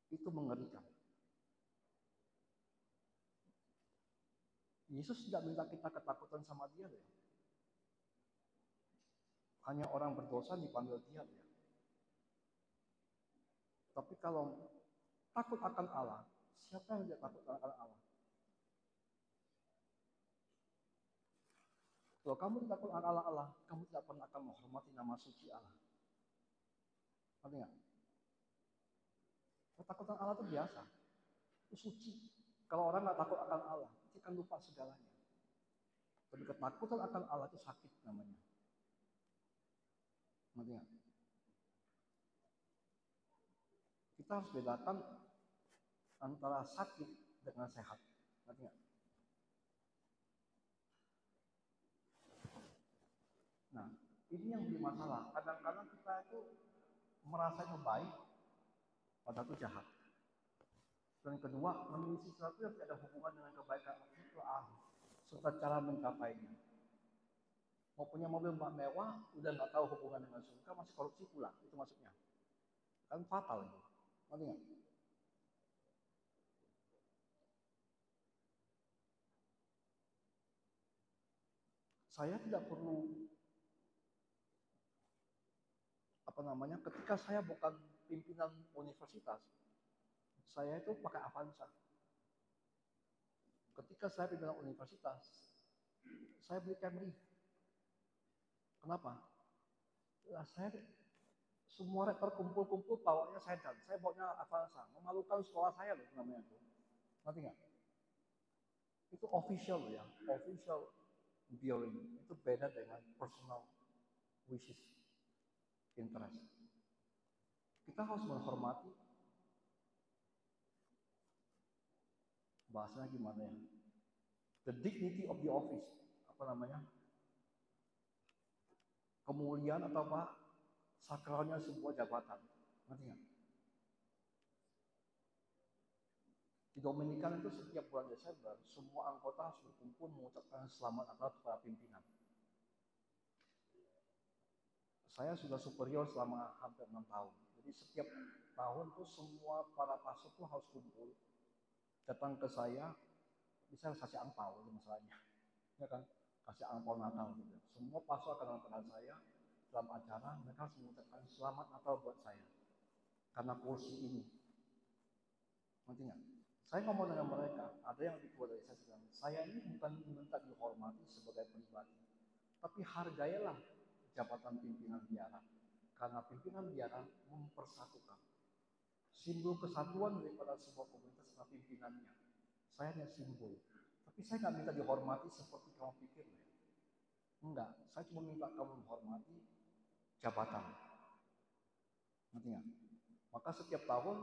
itu mengerikan. Yesus tidak minta kita ketakutan sama dia ya. Hanya orang berdosa dipanggil dia ya. Tapi kalau takut akan Allah, siapa yang tidak takut akan Allah? Kalau kamu tidak takut akan Allah, kamu tidak pernah akan menghormati nama suci Allah. Ngerti nggak? Ketakutan Allah itu biasa, itu suci. Kalau orang nggak takut akan Allah, dia akan lupa segalanya. Tapi ketakutan akan Allah itu sakit namanya. Ngerti nggak? Kita harus bedakan antara sakit dengan sehat. Ngerti nggak? Nah, ini yang jadi masalah. Kadang-kadang kita itu merasa itu baik, padahal itu jahat. Dan kedua, memiliki sesuatu yang tidak ada hubungan dengan kebaikan itu serta cara mencapainya. Mau punya mobil mewah, udah nggak tahu hubungan dengan surga, masih korupsi pula, itu maksudnya. Kan fatal itu. Ngerti nggak? Saya tidak perlu ketika saya bukan pimpinan universitas, saya itu pakai Avanza. Ketika saya pimpinan universitas, saya beli Camry. Kenapa? Ya, saya semua rektor kumpul-kumpul bawanya sedan, saya bawanya Avanza. Memalukan sekolah saya loh namanya itu. Ngerti nggak? Itu official ya, official dealing. Itu beda dengan personal wishes, interest. Kita harus menghormati, bahasanya gimana ya? The dignity of the office, kemuliaan atau apa? Sakralnya sebuah jabatan. Ngerti nggak? Di Dominikan itu setiap bulan Desember, semua anggota harus berkumpul mengucapkan selamat Natal kepada pimpinan. Saya sudah superior selama hampir 6 tahun. Jadi setiap tahun tuh semua para pastor tuh harus kumpul, datang ke saya, bisa kasih angpau itu masalahnya, ya kan? Kasih angpau Natal gitu. Semua pastor akan datang ke saya dalam acara, mereka harus mengucapkan selamat Natal buat saya karena kursi ini. Ngerti nggak? Saya ngomong dengan mereka, ada yang lebih tua dari saya bilang, saya ini bukan minta dihormati sebagai pribadi, tapi hargailah jabatan pimpinan biara. Karena pimpinan biara mempersatukan. Simbol kesatuan daripada sebuah komunitas adalah pimpinannya. Saya hanya simbol. Tapi saya nggak minta dihormati seperti kamu pikir. Ya. Enggak, saya cuma minta kamu menghormati jabatan. Ngerti nggak? Maka setiap tahun,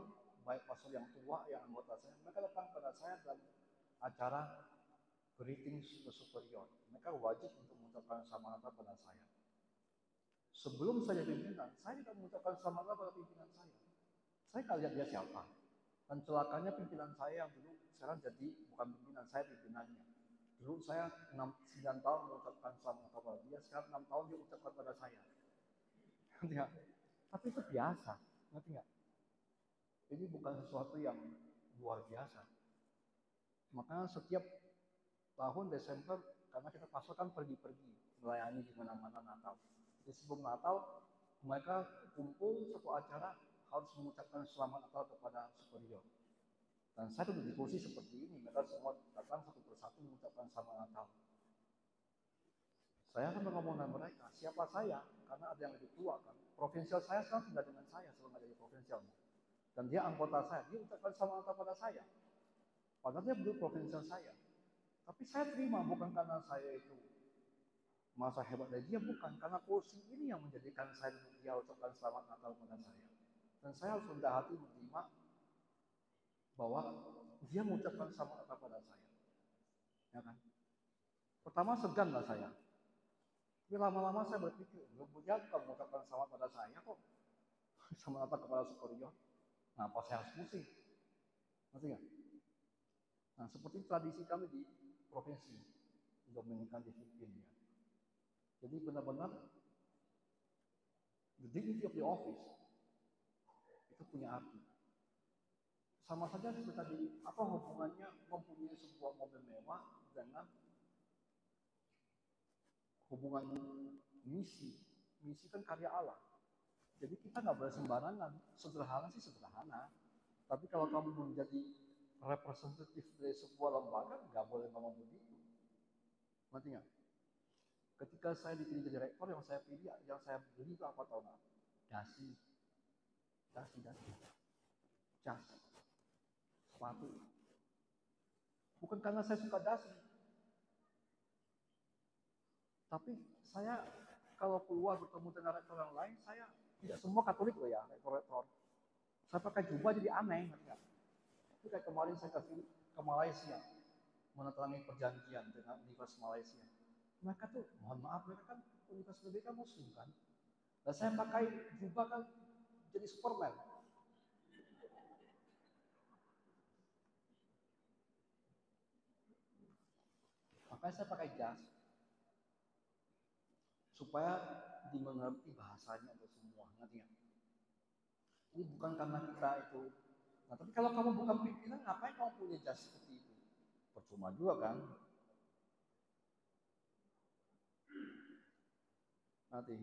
baik pastor yang tua, yang anggota saya, mereka datang pada saya dalam acara greetings to superior. Mereka wajib untuk mengucapkan selamat Natal pada saya. Sebelum saya pimpinan, saya tidak mengucapkan selamat Natal pada pimpinan saya. Saya nggak lihat dia siapa. Dan celakanya pimpinan saya yang dulu sekarang jadi bukan pimpinan, saya pimpinannya. Dulu saya 9 tahun mengucapkan selamat Natal pada dia, sekarang 6 tahun dia ucapkan pada saya. Ngerti nggak? Tapi itu biasa, ngerti nggak? Ini bukan sesuatu yang luar biasa. Makanya setiap tahun Desember, karena kita pastor kan pergi-pergi, melayani di mana-mana Natal. Jadi sebelum Natal, mereka kumpul satu acara harus mengucapkan selamat Natal kepada superior. Dan saya duduk di kursi seperti ini, mereka semua datang satu persatu mengucapkan selamat Natal. Saya akan ngomong dengan mereka, siapa saya? Karena ada yang lebih tua kan. Provinsial saya sekarang tinggal dengan saya selama jadi provinsial. Dan dia anggota saya, dia ucapkan selamat Natal pada saya. Padahal dia belum provinsial saya. Tapi saya terima, bukan karena saya itu masa hebat dari dia, bukan. Karena kursi ini yang menjadikan saya dia ucapkan selamat Natal pada saya. Dan saya harus rendah hati menerima bahwa dia mengucapkan selamat Natal pada saya. Ya kan? Pertama segan lah saya. Tapi lama-lama saya berpikir, dia bukan mengucapkan selamat pada saya kok. Selamat Natal kepada superior. Nah, apa saya harus pusing? Ngerti nggak? Nah, seperti tradisi kami di provinsi Dominikan di Filipina. Jadi benar-benar the dignity of the office itu punya arti. Sama saja seperti tadi, apa hubungannya mempunyai sebuah mobil mewah dengan hubungan misi? Misi kan karya Allah. Jadi kita nggak boleh sembarangan. Sederhana sih sederhana. Tapi kalau kamu menjadi representatif dari sebuah lembaga, nggak boleh ngomong begitu. Ngerti nggak? Ketika saya dipilih jadi direktur, yang saya pilih, yang saya beli itu apa tau nggak? Dasi, jas, sepatu. Bukan karena saya suka dasi, tapi saya kalau keluar bertemu dengan rektor yang lain, saya tidak semua Katolik loh ya, rektor. Saya pakai jubah jadi aneh, nggak? Itu kayak kemarin saya ke Malaysia, menandatangani perjanjian dengan Universitas Malaysia. Mereka tuh, mohon maaf, mereka kan Universitas Merdeka Muslim kan. Dan saya pakai jubah kan jadi Superman. Makanya saya pakai jas supaya dimengerti bahasanya untuk semua, ngerti nggak? Ini bukan karena kita itu. Nah, tapi kalau kamu bukan pimpinan, ngapain kamu punya jas seperti itu? Percuma juga kan? Nanti.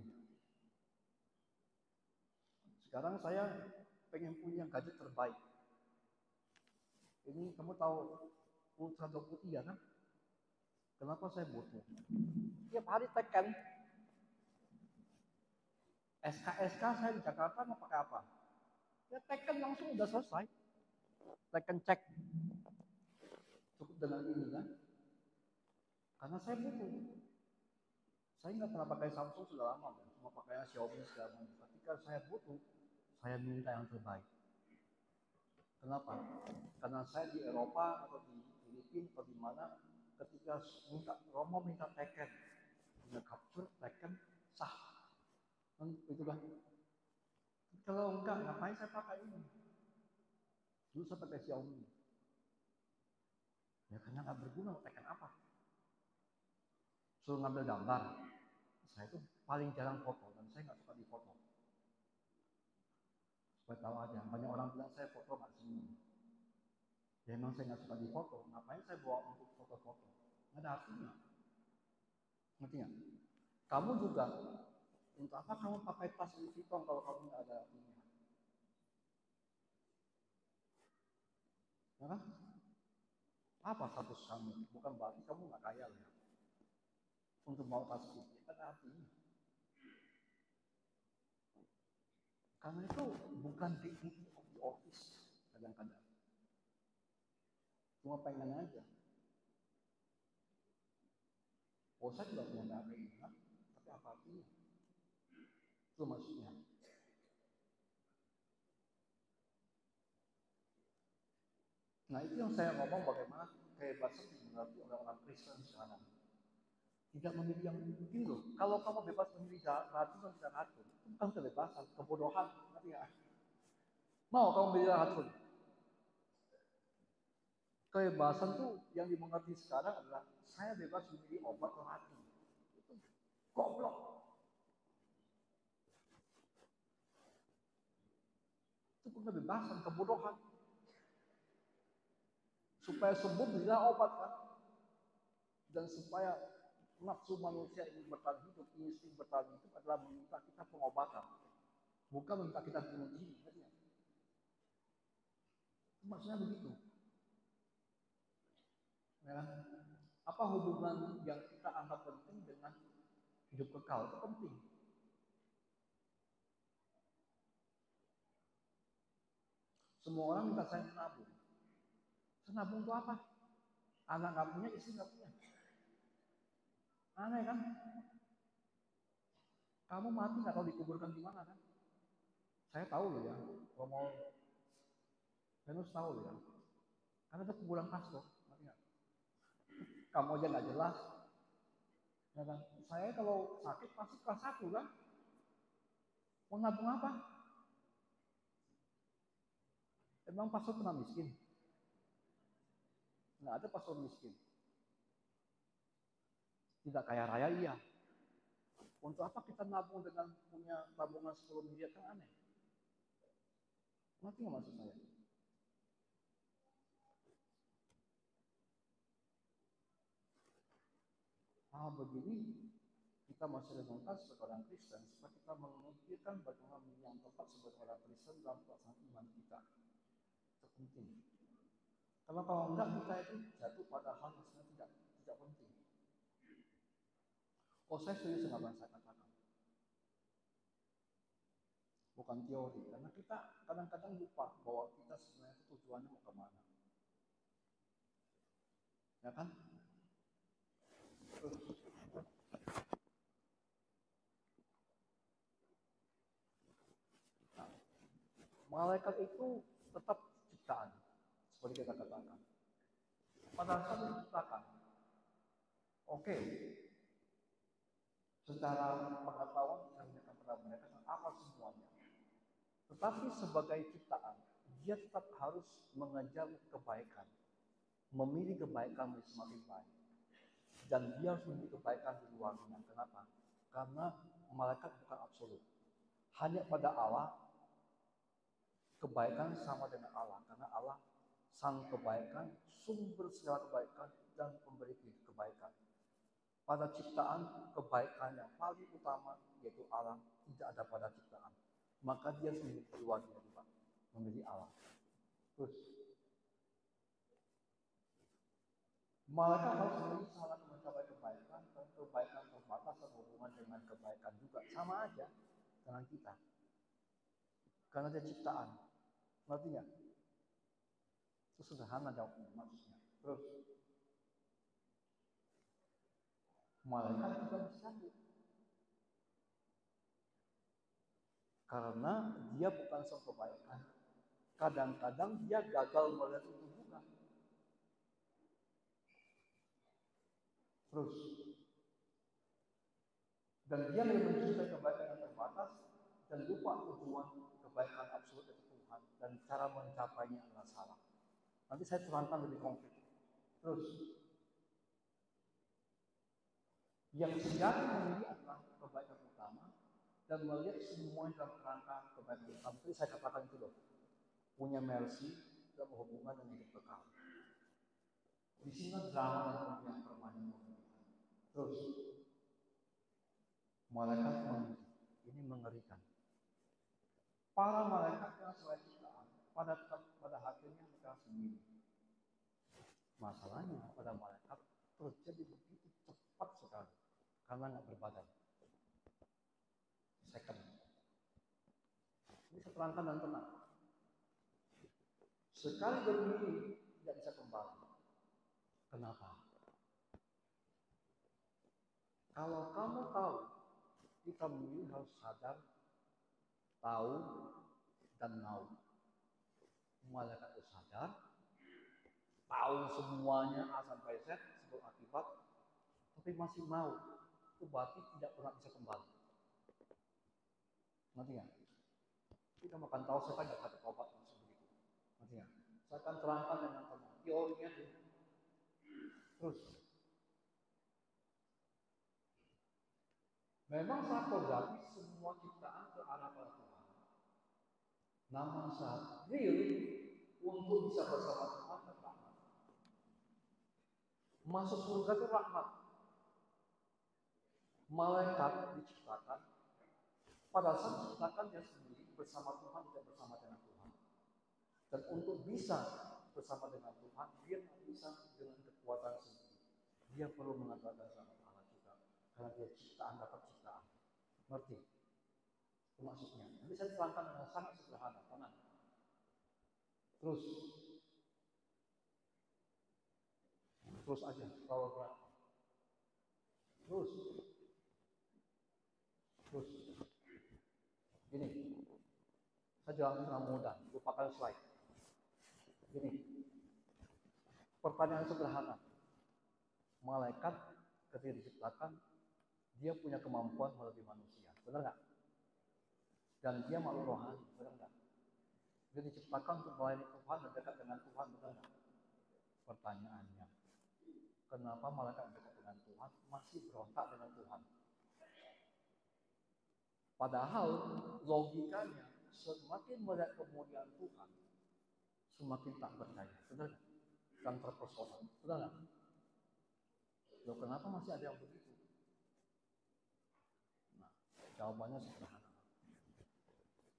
Sekarang saya pengen punya gadget terbaik. Ini kamu tahu Ultra 23 kan? Kenapa saya butuh? Tiap hari tekan. SK saya di Jakarta mau pakai apa? Ya tekan langsung udah selesai. Tekan cek. Cukup dengan ini kan? Karena saya butuh. Saya nggak pernah pakai Samsung sudah lama, cuma pakai Xiaomi segala macam. Ketika saya butuh, saya minta yang terbaik. Kenapa? Karena saya di Eropa atau di Filipina atau di mana, ketika Romo minta teken, punya capture teken sah, kan itu kan. Kalau enggak, ngapain saya pakai ini? Dulu saya pakai Xiaomi. Ya karena nggak berguna, tekan apa? Suruh ngambil gambar. Saya itu paling jarang foto dan saya nggak suka difoto. Supaya tahu aja, banyak orang bilang saya foto nggak senang. Ya emang saya nggak suka difoto, ngapain saya bawa untuk foto-foto? Nggak ada artinya. Ngerti nggak? Kamu juga, untuk apa kamu pakai tas Louis Vuitton kalau kamu nggak ada artinya? Ya kan? Apa status kamu? Bukan berarti kamu nggak kaya ya. Untuk mau tas itu, ya ada artinya. Karena itu bukan dignity of the office kadang-kadang. Cuma pengen aja. Oh saya tidak punya kepentingan, tapi apa artinya? Itu maksudnya. Nah itu yang saya ngomong bagaimana kebebasan dimengerti oleh orang Kristen sekarang. Tidak memilih yang begini loh. Kalau kamu bebas memilih racun dan tidak racun, itu bukan kebebasan, kebodohan. Ngerti nggak? Mau kamu memilih racun? Kebebasan tuh yang dimengerti sekarang adalah saya bebas memilih obat atau racun. Itu goblok. Itu kebebasan, kebodohan. Supaya sembuh bisa obat kan? Dan supaya nafsu manusia ini bertahan hidup, insting bertahan hidup adalah meminta kita pengobatan, bukan meminta kita bunuh diri. Maksudnya begitu. Ya. Apa hubungan yang kita anggap penting dengan hidup kekal? Itu penting. Semua orang minta saya menabung. Saya nabung itu apa? Anak nggak punya, istri nggak punya. Aneh kan? Kamu mati nggak tahu dikuburkan di mana kan? Saya tahu loh ya. Kalau mau Venus tahu loh ya. Karena itu kuburan paspor. Kamu aja nggak jelas. Ya kan? Saya kalau sakit pasti kelas 1 kan? Mau nabung apa? Emang paspor pernah miskin? Nggak ada paspor miskin. Tidak kaya raya iya. Untuk apa kita nabung dengan punya tabungan 10 miliar kan aneh. Ngerti nggak maksud saya? Begini kita masih renungkan sebagai orang Kristen supaya kita memikirkan bagaimana yang tepat sebagai orang Kristen dalam pelaksanaan iman kita. Itu penting. Karena kalau enggak kita itu jatuh pada hal yang sebenarnya tidak penting. Oh saya setuju sama apa yang saya katakan. Bukan teori, karena kita kadang-kadang lupa bahwa kita sebenarnya tujuannya mau kemana. Ya kan? Nah, malaikat itu tetap ciptaan, seperti kita katakan. Pada saat diciptakan, oke, secara pengetahuan bisa menunjukkan kepada mereka apa semuanya. Tetapi sebagai ciptaan, dia tetap harus mengejar kebaikan, memilih kebaikan yang semakin baik. Dan dia harus memilih kebaikan di luarnya. Kenapa? Karena malaikat bukan absolut. Hanya pada Allah, kebaikan sama dengan Allah. Karena Allah sang kebaikan, sumber segala kebaikan, dan pemberi kebaikan. Pada ciptaan, kebaikan yang paling utama, yaitu Allah, tidak ada pada ciptaan. Maka dia harus memilih keluarnya, memilih Allah. Terus, malaikat harus memilih salah mencapai kebaikan, dan kebaikan terbatas berhubungan dengan kebaikan juga. Sama aja dengan kita. Karena dia ciptaan. Ngerti nggak? Itu sederhana jawabnya maksudnya. Terus, malaikat juga bisa karena dia bukan sang kebaikan. Kadang-kadang dia gagal melihat itu juga. Terus, dan dia mencintai kebaikan yang terbatas dan lupa tujuan kebaikan absolut itu Tuhan dan cara mencapainya adalah salah. Nanti saya terangkan lebih konkret. Terus, yang sejati memilih adalah kebaikan utama dan melihat semua dalam kerangka kebaikan utama. Tadi saya katakan itu loh, punya mercy dan berhubungan dengan hidup kekal. Di sini drama dan kemudian permainan. Terus, malaikat ini mengerikan. Para malaikat yang selain ciptaan pada akhirnya mereka sendiri. Masalahnya pada malaikat terjadi begitu cepat sekali karena nggak berbadan. Second. Ini saya terangkan dan tenang. Sekali berdiri tidak bisa kembali. Kenapa? Kalau kamu tahu, kita memilih harus sadar, tahu, dan mau. Malaikat itu sadar, tahu semuanya A sampai Z sebelum akibat, tapi masih mau. Itu berarti tidak pernah bisa kembali. Nanti nggak? Kita makan tahu saya kan nggak satu obat langsung begitu. Nanti nggak? Saya akan terangkan dengan teorinya dulu. Terus, memang saat kodrat semua ciptaan ke arah pada Tuhan. Namun saat real untuk bisa bersama Tuhan dan rahmat. Masuk surga itu rahmat. Malaikat diciptakan pada saat diciptakan dia sendiri bersama Tuhan, tidak bersama dengan Tuhan. Dan untuk bisa bersama dengan Tuhan, dia tidak bisa dengan kekuatan sendiri. Dia perlu mengatakan sama Allah juga, karena dia ciptaan dapat ciptaan. Ngerti? Itu maksudnya. Nanti saya terangkan dengan sangat sederhana, tenang. Terus aja, kalau berat. Terus. Gini, saya jalan dengan mudah, lupakan slide. Gini, pertanyaan sederhana. Malaikat ketika diciptakan, dia punya kemampuan melebihi manusia, benar nggak? Dan dia makhluk rohani, benar nggak? Dia diciptakan untuk melayani Tuhan dan dekat dengan Tuhan, benar nggak? Pertanyaannya, kenapa malaikat dekat dengan Tuhan masih berontak dengan Tuhan? Padahal logikanya semakin melihat kemuliaan Tuhan, semakin tak percaya, benar nggak? Dan terpesona, benar nggak? Loh, kenapa masih ada yang begitu? Nah, jawabannya sederhana.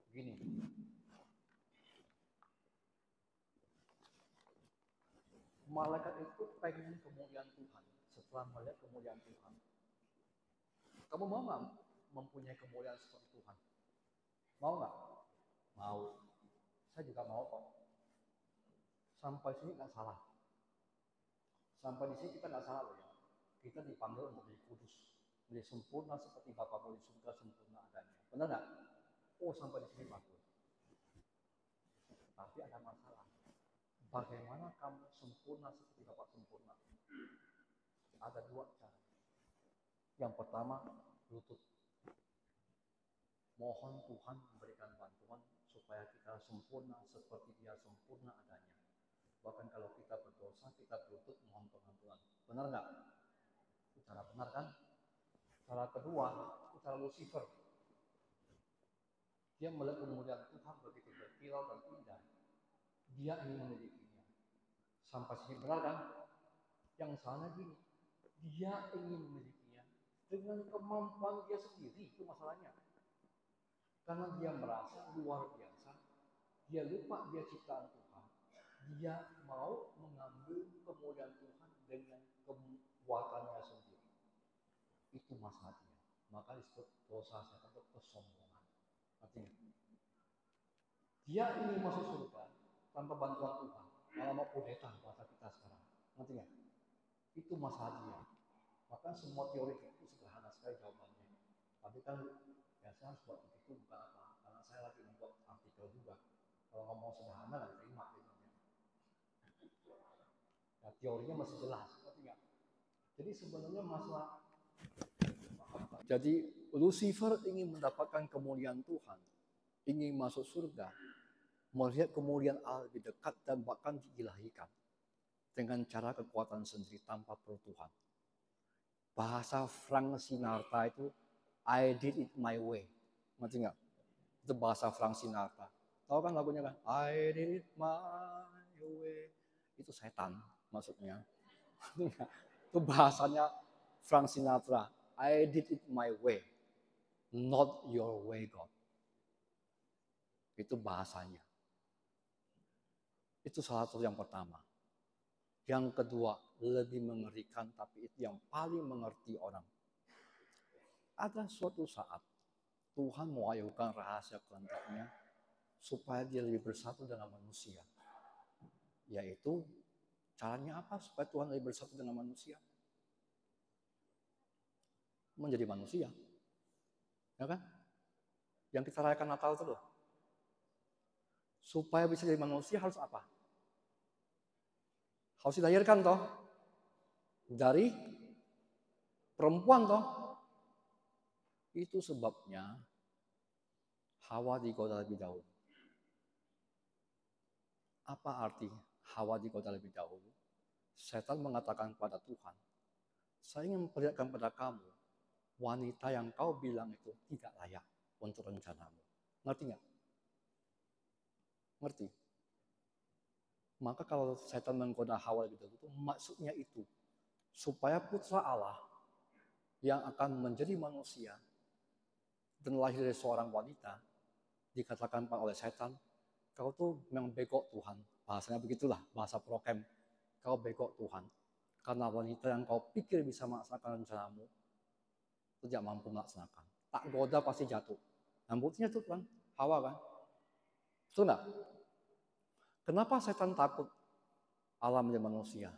Begini, malaikat itu pengen kemuliaan Tuhan setelah melihat kemuliaan Tuhan. Kamu mau nggak mempunyai kemuliaan seperti Tuhan? Mau nggak? Mau. Saya juga mau kok. Sampai sini nggak salah. Sampai di sini kita nggak salah loh ya. Kita dipanggil untuk menjadi kudus, menjadi sempurna seperti Bapakmu di surga sempurna adanya. Benar nggak? Oh, sampai di sini bagus. Tapi ada masalah. Bagaimana kamu sempurna seperti Bapak sempurna? Ada dua cara. Yang pertama, lutut. Mohon Tuhan memberikan bantuan supaya kita sempurna seperti Dia sempurna adanya. Bahkan kalau kita berdosa, kita berlutut mohon pengampunan. Benar nggak? Itu cara benar kan? Cara kedua, itu cara Lucifer. Dia melihat kemuliaan Tuhan begitu berkilau dan indah. Dia ingin memilikinya. Sampai sini benar kan? Yang salahnya gini, dia ingin memilikinya dengan kemampuan dia sendiri, itu masalahnya. Karena dia merasa luar biasa, dia lupa dia ciptaan Tuhan. Dia mau mengambil kemuliaan Tuhan dengan kekuatannya sendiri. Itu masalahnya. Maka disebut dosa setan itu kesombongan. Artinya, dia ingin masuk surga tanpa bantuan Tuhan. Malah mau kudeta bahasa kita sekarang. Nanti nggak? Itu masalah dia. Maka semua teori itu sederhana sekali jawabannya. Tapi kan ya saya harus buat begitu bukan apa. Karena saya lagi membuat artikel juga. Kalau ngomong sederhana nggak terima. Ya, teorinya masih jelas. Tapi nggak. Jadi sebenarnya masalah. Jadi Lucifer ingin mendapatkan kemuliaan Tuhan, ingin masuk surga, melihat kemuliaan Allah lebih dekat dan bahkan diilahikan. dengan cara kekuatan sendiri tanpa perlu Tuhan. Bahasa Frank Sinatra itu, I did it my way. Ngerti nggak? Itu bahasa Frank Sinatra. Tahu kan lagunya kan? I did it my way. Itu setan maksudnya. Itu bahasanya Frank Sinatra. I did it my way. Not your way, God. Itu bahasanya. Itu salah satu yang pertama. Yang kedua, lebih mengerikan, tapi itu yang paling mengerti orang. Ada suatu saat, Tuhan mewahyukan rahasia kehendaknya supaya dia lebih bersatu dengan manusia. Yaitu, caranya apa supaya Tuhan lebih bersatu dengan manusia? Menjadi manusia. Ya kan? Yang kita rayakan Natal itu loh. Supaya bisa jadi manusia harus apa? Harus dilahirkan toh. Dari perempuan toh. Itu sebabnya Hawa digoda lebih dahulu. Apa arti Hawa digoda lebih dahulu? Setan mengatakan kepada Tuhan, saya ingin memperlihatkan pada kamu wanita yang kau bilang itu tidak layak untuk rencanamu. Ngerti nggak? Ngerti? Maka kalau setan menggoda Hawa lebih dahulu, maksudnya itu supaya putra Allah yang akan menjadi manusia dan lahir dari seorang wanita dikatakan oleh setan, kau tuh memang bego Tuhan. Bahasanya begitulah, bahasa prokem. Kau bego Tuhan. Karena wanita yang kau pikir bisa melaksanakan rencanamu, tidak mampu melaksanakan. Tak goda pasti jatuh. Nah buktinya tuh kan, Hawa kan. Betul nggak? Kenapa setan takut Allah menjadi manusia?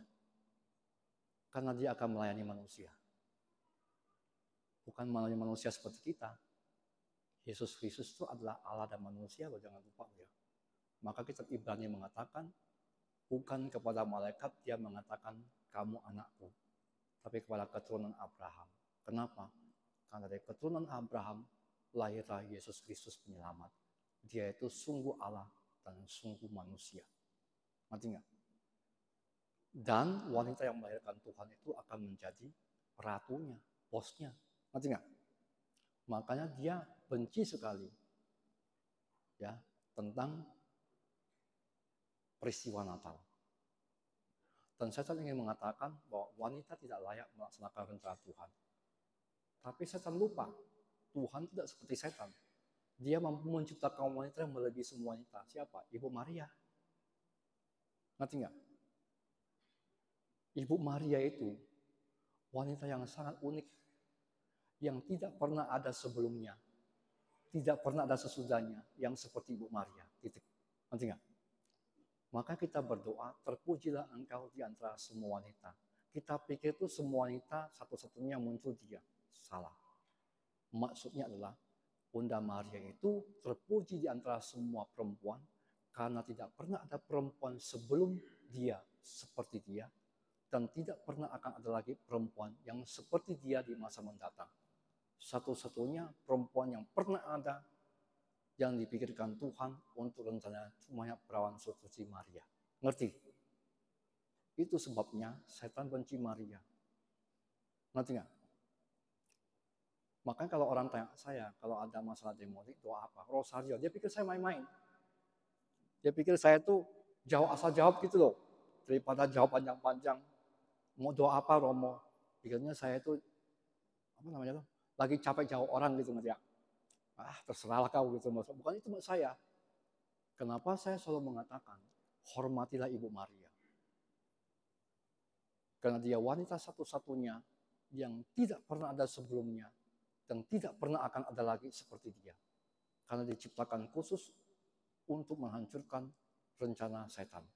Karena dia akan melayani manusia. Bukan melayani manusia seperti kita. Yesus Kristus itu adalah Allah dan manusia, loh, jangan lupa ya. Maka kitab Ibrani mengatakan, bukan kepada malaikat dia mengatakan, kamu anakku, tapi kepada keturunan Abraham. Kenapa? Karena dari keturunan Abraham lahirlah Yesus Kristus penyelamat. Dia itu sungguh Allah dan sungguh manusia. Ngerti nggak? Dan wanita yang melahirkan Tuhan itu akan menjadi ratunya, bosnya. Ngerti nggak? Makanya dia benci sekali ya tentang peristiwa Natal. Dan setan ingin mengatakan bahwa wanita tidak layak melaksanakan rencana Tuhan. Tapi setan lupa, Tuhan tidak seperti setan. Dia mampu menciptakan wanita yang melebihi semua wanita. Siapa? Ibu Maria. Ngerti nggak? Ibu Maria itu wanita yang sangat unik, yang tidak pernah ada sebelumnya, tidak pernah ada sesudahnya, yang seperti Ibu Maria. Titik. Ngerti nggak? Maka kita berdoa, terpujilah engkau di antara semua wanita. Kita pikir itu semua wanita satu-satunya muncul dia. Salah. Maksudnya adalah Bunda Maria itu terpuji di antara semua perempuan karena tidak pernah ada perempuan sebelum dia seperti dia dan tidak pernah akan ada lagi perempuan yang seperti dia di masa mendatang. Satu-satunya perempuan yang pernah ada yang dipikirkan Tuhan untuk rencana semuanya perawan suci Maria. Ngerti? Itu sebabnya setan benci Maria. Ngerti nggak? Makanya kalau orang tanya saya, kalau ada masalah demonik, doa apa? Rosario. Dia pikir saya main-main. Dia pikir saya tuh jawab asal jawab gitu loh. Daripada jawab panjang-panjang. Mau doa apa Romo? Pikirnya saya tuh, apa namanya tuh? Lagi capek jawab orang gitu ngerti ya. Terserahlah kau gitu. Bukan itu maksud saya. Kenapa saya selalu mengatakan, hormatilah Ibu Maria. Karena dia wanita satu-satunya yang tidak pernah ada sebelumnya. Dan tidak pernah akan ada lagi seperti dia. Karena diciptakan khusus untuk menghancurkan rencana setan.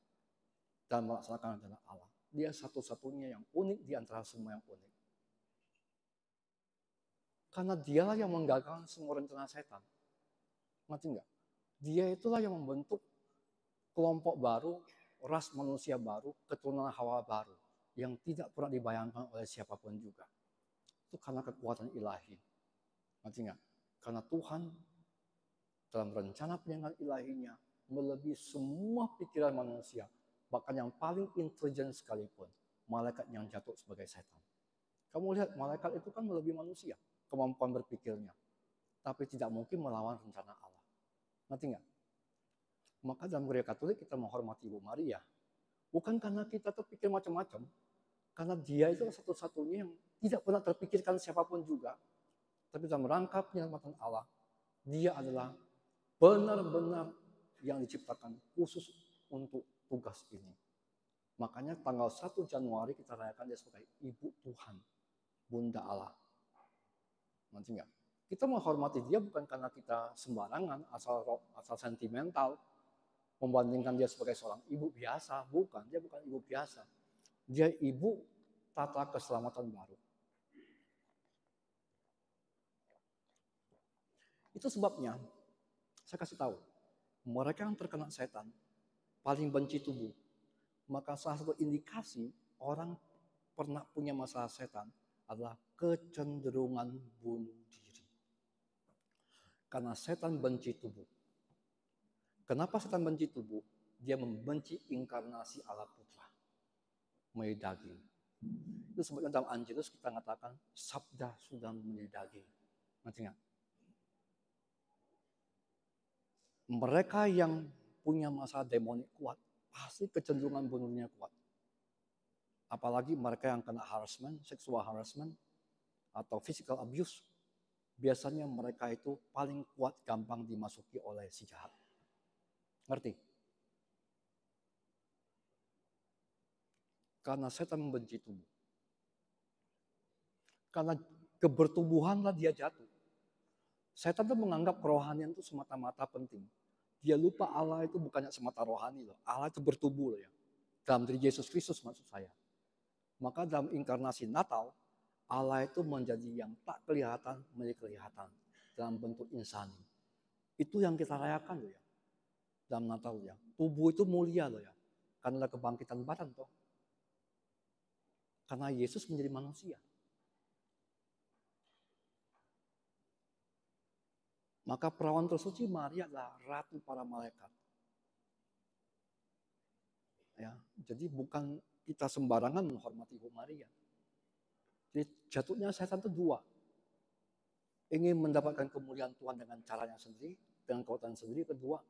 Dan melaksanakan rencana Allah. Dia satu-satunya yang unik di antara semua yang unik. Karena dialah yang menggagalkan semua rencana setan. Ngerti nggak? Dia itulah yang membentuk kelompok baru, ras manusia baru, keturunan Hawa baru. Yang tidak pernah dibayangkan oleh siapapun juga. Itu karena kekuatan ilahi. Ngerti nggak? Karena Tuhan dalam rencana penyerangan ilahinya melebihi semua pikiran manusia. Bahkan yang paling intelijen sekalipun, malaikat yang jatuh sebagai setan. Kamu lihat, malaikat itu kan melebihi manusia, kemampuan berpikirnya. Tapi tidak mungkin melawan rencana Allah. Ngerti nggak? Maka dalam gereja Katolik kita menghormati Ibu Maria. Bukan karena kita terpikir macam-macam. Karena dia itu satu-satunya yang tidak pernah terpikirkan siapapun juga. Tapi dalam rangka penyelamatan Allah, dia adalah benar-benar yang diciptakan khusus untuk tugas ini. Makanya tanggal 1 Januari kita rayakan dia sebagai Ibu Tuhan, Bunda Allah. Nanti enggak? Kita menghormati dia bukan karena kita sembarangan, asal sentimental, membandingkan dia sebagai seorang ibu biasa. Bukan, dia bukan ibu biasa. Dia ibu tata keselamatan baru. Itu sebabnya, saya kasih tahu, mereka yang terkena setan, paling benci tubuh. Maka salah satu indikasi orang pernah punya masalah setan adalah kecenderungan bunuh diri. Karena setan benci tubuh. Kenapa setan benci tubuh? Dia membenci inkarnasi Allah Putra. Menjadi daging. Itu sebabnya dalam Angelus kita mengatakan sabda sudah menjadi daging. Ngerti nggak? Mereka yang punya masalah demonik kuat, pasti kecenderungan bunuhnya kuat. Apalagi mereka yang kena harassment, sexual harassment, atau physical abuse. Biasanya mereka itu paling kuat, gampang dimasuki oleh si jahat. Ngerti? Karena setan membenci tubuh. Karena kebertubuhanlah dia jatuh. Setan itu menganggap kerohanian itu semata-mata penting. Dia lupa Allah itu bukannya semata rohani loh. Allah itu bertubuh loh ya. Dalam diri Yesus Kristus maksud saya. Maka dalam inkarnasi Natal, Allah itu menjadi yang tak kelihatan menjadi kelihatan dalam bentuk insani. Itu yang kita rayakan loh ya. Dalam Natal ya. Tubuh itu mulia loh ya. Karena ada kebangkitan badan toh. Karena Yesus menjadi manusia. Maka perawan tersuci Maria adalah ratu para malaikat. Ya, jadi bukan kita sembarangan menghormati Ibu Maria. Jadi jatuhnya setan itu dua. Ingin mendapatkan kemuliaan Tuhan dengan caranya sendiri, dengan kekuatan sendiri. Kedua,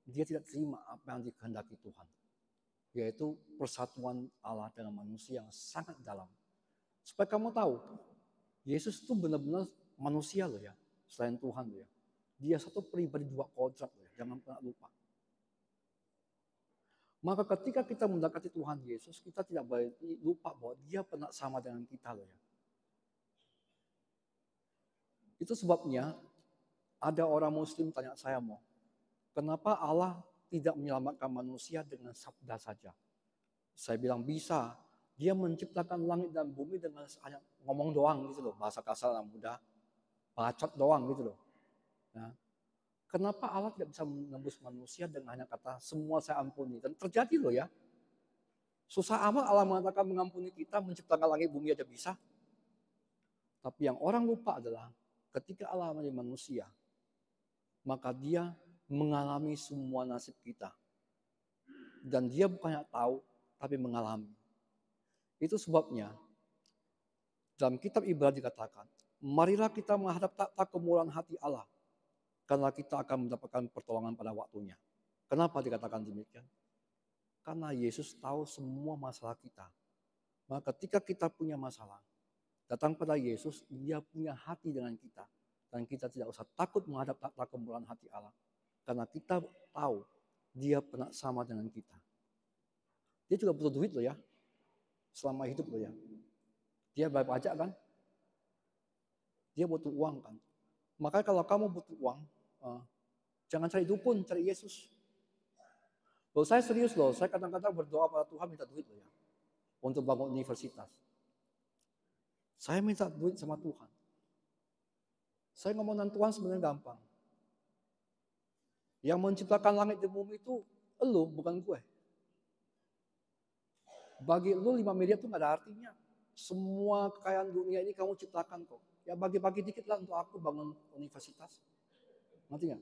dia tidak terima apa yang dikehendaki Tuhan. Yaitu persatuan Allah dengan manusia yang sangat dalam. Supaya kamu tahu, Yesus itu benar-benar manusia loh ya, selain Tuhan loh ya. Dia satu pribadi dua kodrat loh ya, jangan pernah lupa. Maka ketika kita mendekati Tuhan Yesus, kita tidak boleh lupa bahwa dia pernah sama dengan kita loh ya. Itu sebabnya ada orang muslim tanya saya mau, kenapa Allah tidak menyelamatkan manusia dengan sabda saja? Saya bilang bisa. Dia menciptakan langit dan bumi dengan hanya ngomong doang gitu loh. Bahasa kasar dan mudah. Bacot doang gitu loh. Nah, kenapa Allah tidak bisa menembus manusia dengan hanya kata semua saya ampuni? Dan terjadi loh ya. Susah amat Allah mengatakan mengampuni kita, menciptakan langit bumi aja bisa. Tapi yang orang lupa adalah ketika Allah menjadi manusia, maka dia mengalami semua nasib kita. Dan dia bukannya tahu, tapi mengalami. Itu sebabnya dalam kitab Ibrani dikatakan, marilah kita menghadap takhta kemurahan hati Allah, karena kita akan mendapatkan pertolongan pada waktunya. Kenapa dikatakan demikian? Karena Yesus tahu semua masalah kita. Maka ketika kita punya masalah, datang pada Yesus, dia punya hati dengan kita. Dan kita tidak usah takut menghadap takhta kemurahan hati Allah. Karena kita tahu dia pernah sama dengan kita. Dia juga butuh duit loh ya. Selama hidup loh ya. Dia bayar pajak kan. Dia butuh uang kan. Makanya kalau kamu butuh uang, jangan cari dukun, cari Yesus. Loh saya serius loh, saya kadang-kadang berdoa pada Tuhan minta duit loh ya. Untuk bangun universitas. Saya minta duit sama Tuhan. Saya ngomong dengan Tuhan sebenarnya gampang. Yang menciptakan langit dan bumi itu elu, bukan gue. Bagi lu 5 miliar itu gak ada artinya. Semua kekayaan dunia ini kamu ciptakan kok. Ya bagi-bagi dikit lah untuk aku bangun universitas. Ngerti gak?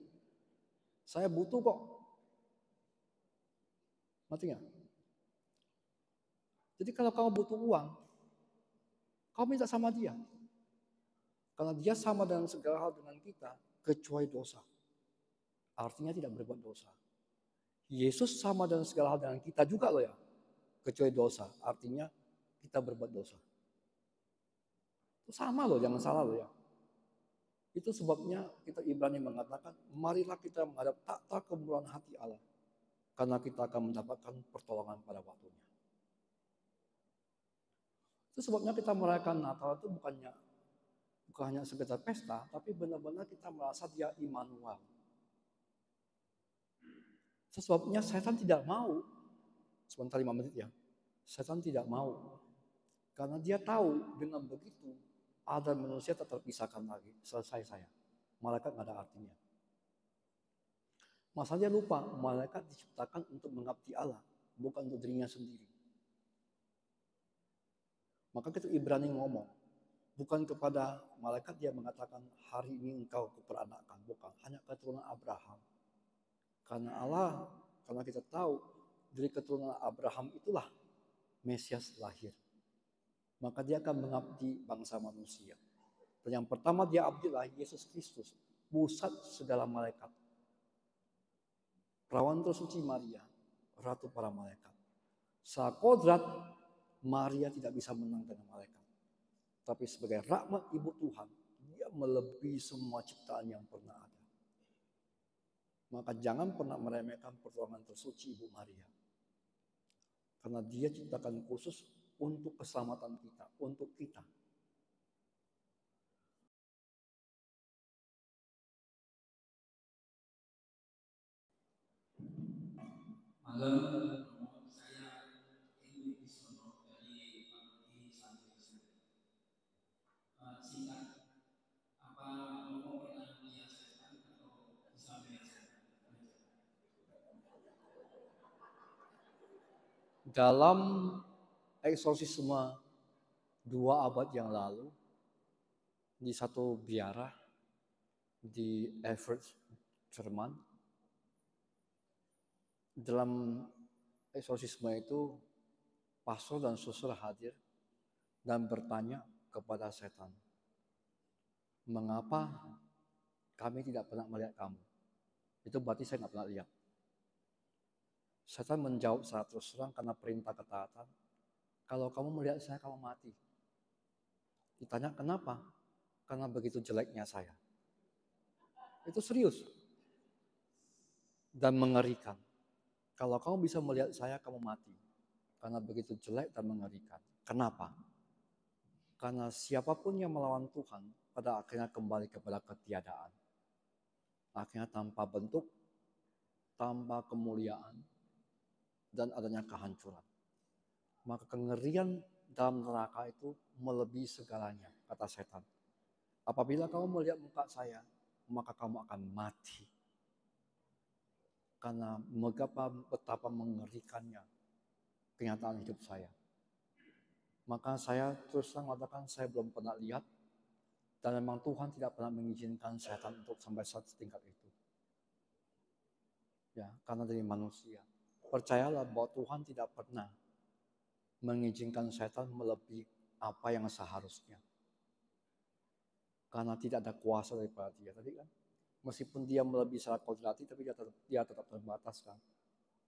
Saya butuh kok. Ngerti gak? Jadi kalau kamu butuh uang, kamu minta sama dia. Karena dia sama dengan segala hal dengan kita, kecuali dosa. Artinya tidak berbuat dosa. Yesus sama dengan segala hal dengan kita juga loh ya, kecuali dosa. Artinya kita berbuat dosa. Itu sama loh, jangan salah loh ya. Itu sebabnya kita Ibrani mengatakan, marilah kita menghadap takhta kemurahan hati Allah. Karena kita akan mendapatkan pertolongan pada waktunya. Itu sebabnya kita merayakan Natal itu bukan hanya sekedar pesta, tapi benar-benar kita merasa dia Immanuel. Sebabnya setan tidak mau, sebentar 5 menit ya, setan tidak mau. Karena dia tahu dengan begitu, Adam dan manusia tak terpisahkan lagi, selesai saya. Malaikat nggak ada artinya. Masalahnya lupa, malaikat diciptakan untuk mengabdi Allah, bukan untuk dirinya sendiri. Maka kita Ibrani ngomong, bukan kepada malaikat dia mengatakan hari ini engkau kuperanakan, bukan, hanya keturunan Abraham. Karena Allah, karena kita tahu dari keturunan Abraham itulah Mesias lahir. Maka dia akan mengabdi bangsa manusia. Dan yang pertama dia abdilah Yesus Kristus, pusat segala malaikat. Perawan tersuci Maria, ratu para malaikat. Sakodrat, Maria tidak bisa menang dengan malaikat. Tapi sebagai rahmat ibu Tuhan, dia melebihi semua ciptaan yang pernah ada. Maka jangan pernah meremehkan pertolongan tersuci Ibu Maria. Karena dia ciptakan khusus untuk keselamatan kita, untuk kita. Malam saya ini disono dari pagi sampai sore. Singkat, apa mau pernah melihat setan atau bisa melihat setan? Dalam eksorsisme 2 abad yang lalu, di satu biara di Erfurt, Jerman, dalam eksorsisme itu pastor dan suster hadir dan bertanya kepada setan, mengapa kami tidak pernah melihat kamu? Itu berarti saya nggak pernah lihat. Setan menjawab secara terus terang karena perintah ketaatan, kalau kamu melihat saya, kamu mati. Ditanya kenapa? Karena begitu jeleknya saya. Itu serius dan mengerikan. Kalau kamu bisa melihat saya, kamu mati. Karena begitu jelek dan mengerikan. Kenapa? Karena siapapun yang melawan Tuhan, pada akhirnya kembali kepada ketiadaan. Akhirnya tanpa bentuk, tanpa kemuliaan, dan adanya kehancuran. Maka kengerian dalam neraka itu melebihi segalanya, kata setan. Apabila kamu melihat muka saya, maka kamu akan mati. Karena betapa mengerikannya kenyataan hidup saya. Maka saya terus terang mengatakan saya belum pernah lihat, dan memang Tuhan tidak pernah mengizinkan setan untuk sampai setingkat itu. Ya, karena dari manusia. Percayalah bahwa Tuhan tidak pernah mengizinkan setan melebihi apa yang seharusnya. Karena tidak ada kuasa daripada dia. Tadi kan, meskipun dia melebihi secara kodrati, tapi dia tetap terbatas kan.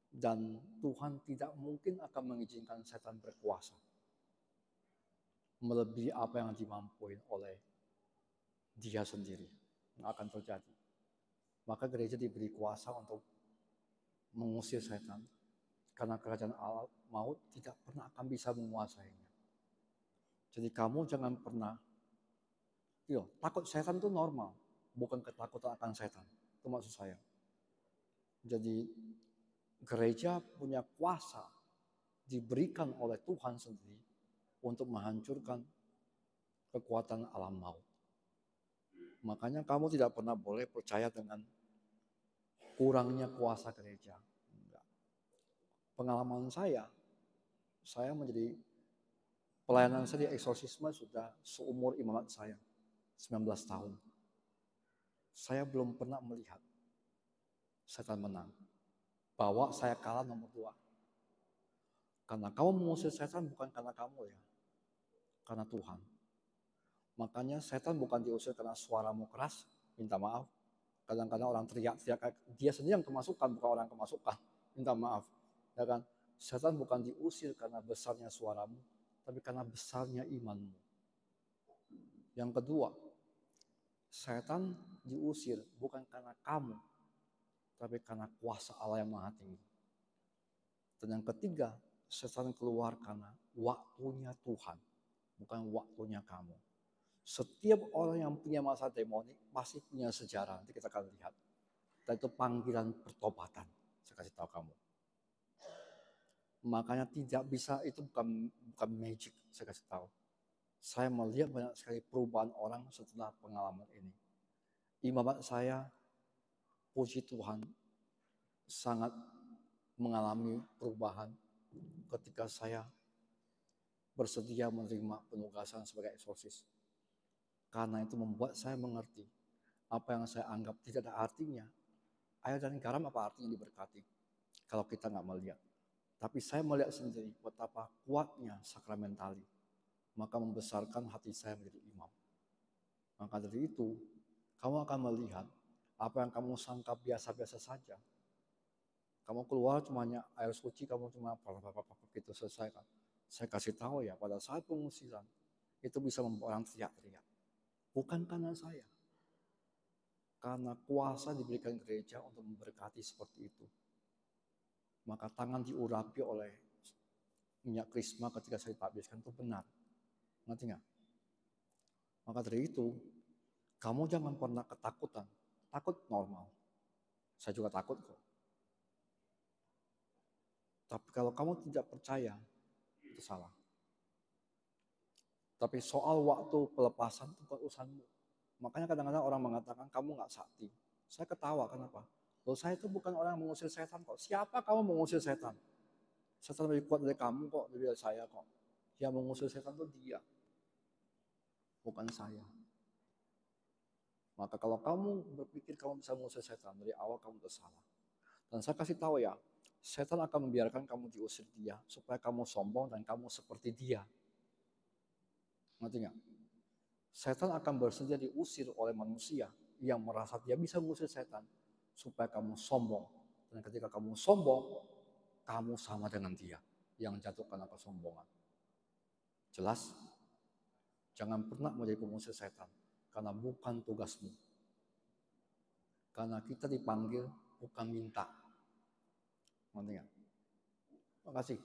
Dan Tuhan tidak mungkin akan mengizinkan setan berkuasa melebihi apa yang dimampuin oleh dia sendiri. Yang akan terjadi. Maka gereja diberi kuasa untuk mengusir setan. Karena kerajaan Allah maut tidak pernah akan bisa menguasainya. Jadi kamu jangan pernah, takut setan itu normal, bukan ketakutan akan setan. Itu maksud saya. Jadi gereja punya kuasa diberikan oleh Tuhan sendiri untuk menghancurkan kekuatan alam maut. Makanya kamu tidak pernah boleh percaya dengan kurangnya kuasa gereja. Pengalaman saya menjadi pelayanan saya di eksorsisme sudah seumur imamat saya, 19 tahun. Saya belum pernah melihat setan menang. Bahwa saya kalah nomor 2. Karena kamu mengusir setan bukan karena kamu ya, karena Tuhan. Makanya setan bukan diusir karena suaramu keras, minta maaf. Kadang-kadang orang teriak-teriak, dia sendiri yang kemasukan, bukan orang kemasukan, minta maaf. Ya kan? Setan bukan diusir karena besarnya suaramu, tapi karena besarnya imanmu. Yang kedua, setan diusir bukan karena kamu, tapi karena kuasa Allah yang maha tinggi. Dan yang ketiga, setan keluar karena waktunya Tuhan, bukan waktunya kamu. Setiap orang yang punya masalah demonik pasti punya sejarah. Nanti kita akan lihat. Dan itu panggilan pertobatan. Saya kasih tahu kamu. Makanya tidak bisa, itu bukan magic. Saya kasih tahu. Saya melihat banyak sekali perubahan orang setelah pengalaman ini. Imamat saya, puji Tuhan, sangat mengalami perubahan ketika saya bersedia menerima penugasan sebagai eksorsis. Karena itu membuat saya mengerti apa yang saya anggap tidak ada artinya. Air dan garam apa artinya diberkati kalau kita nggak melihat. Tapi saya melihat sendiri betapa kuatnya sakramentali. Maka membesarkan hati saya menjadi imam. Maka dari itu, kamu akan melihat apa yang kamu sangka biasa-biasa saja. Kamu keluar cuma air suci, kamu cuma gitu selesai kan. Saya kasih tahu ya, pada saat pengusiran, itu bisa membuat orang teriak-teriak. Bukan karena saya. Karena kuasa diberikan gereja untuk memberkati seperti itu. Maka tangan diurapi oleh minyak krisma ketika saya ditabiskan itu benar. Ngerti nggak? Maka dari itu, kamu jangan pernah ketakutan. Takut normal. Saya juga takut kok. Tapi kalau kamu tidak percaya, itu salah. Tapi soal waktu pelepasan itu bukan urusanmu. Makanya kadang-kadang orang mengatakan kamu nggak sakti. Saya ketawa, kenapa? Loh, saya itu bukan orang yang mengusir setan kok. Siapa kamu mengusir setan? Setan lebih kuat dari kamu kok, dari saya kok. Yang mengusir setan itu dia. Bukan saya. Maka kalau kamu berpikir kamu bisa mengusir setan, dari awal kamu sudah salah. Dan saya kasih tahu ya, setan akan membiarkan kamu diusir dia, supaya kamu sombong dan kamu seperti dia. Ngerti nggak? Setan akan bersedia diusir oleh manusia yang merasa dia bisa mengusir setan supaya kamu sombong. Dan ketika kamu sombong, kamu sama dengan dia yang jatuh karena kesombongan. Jelas? Jangan pernah menjadi pengusir setan karena bukan tugasmu. Karena kita dipanggil bukan minta. Ngerti nggak? Terima kasih.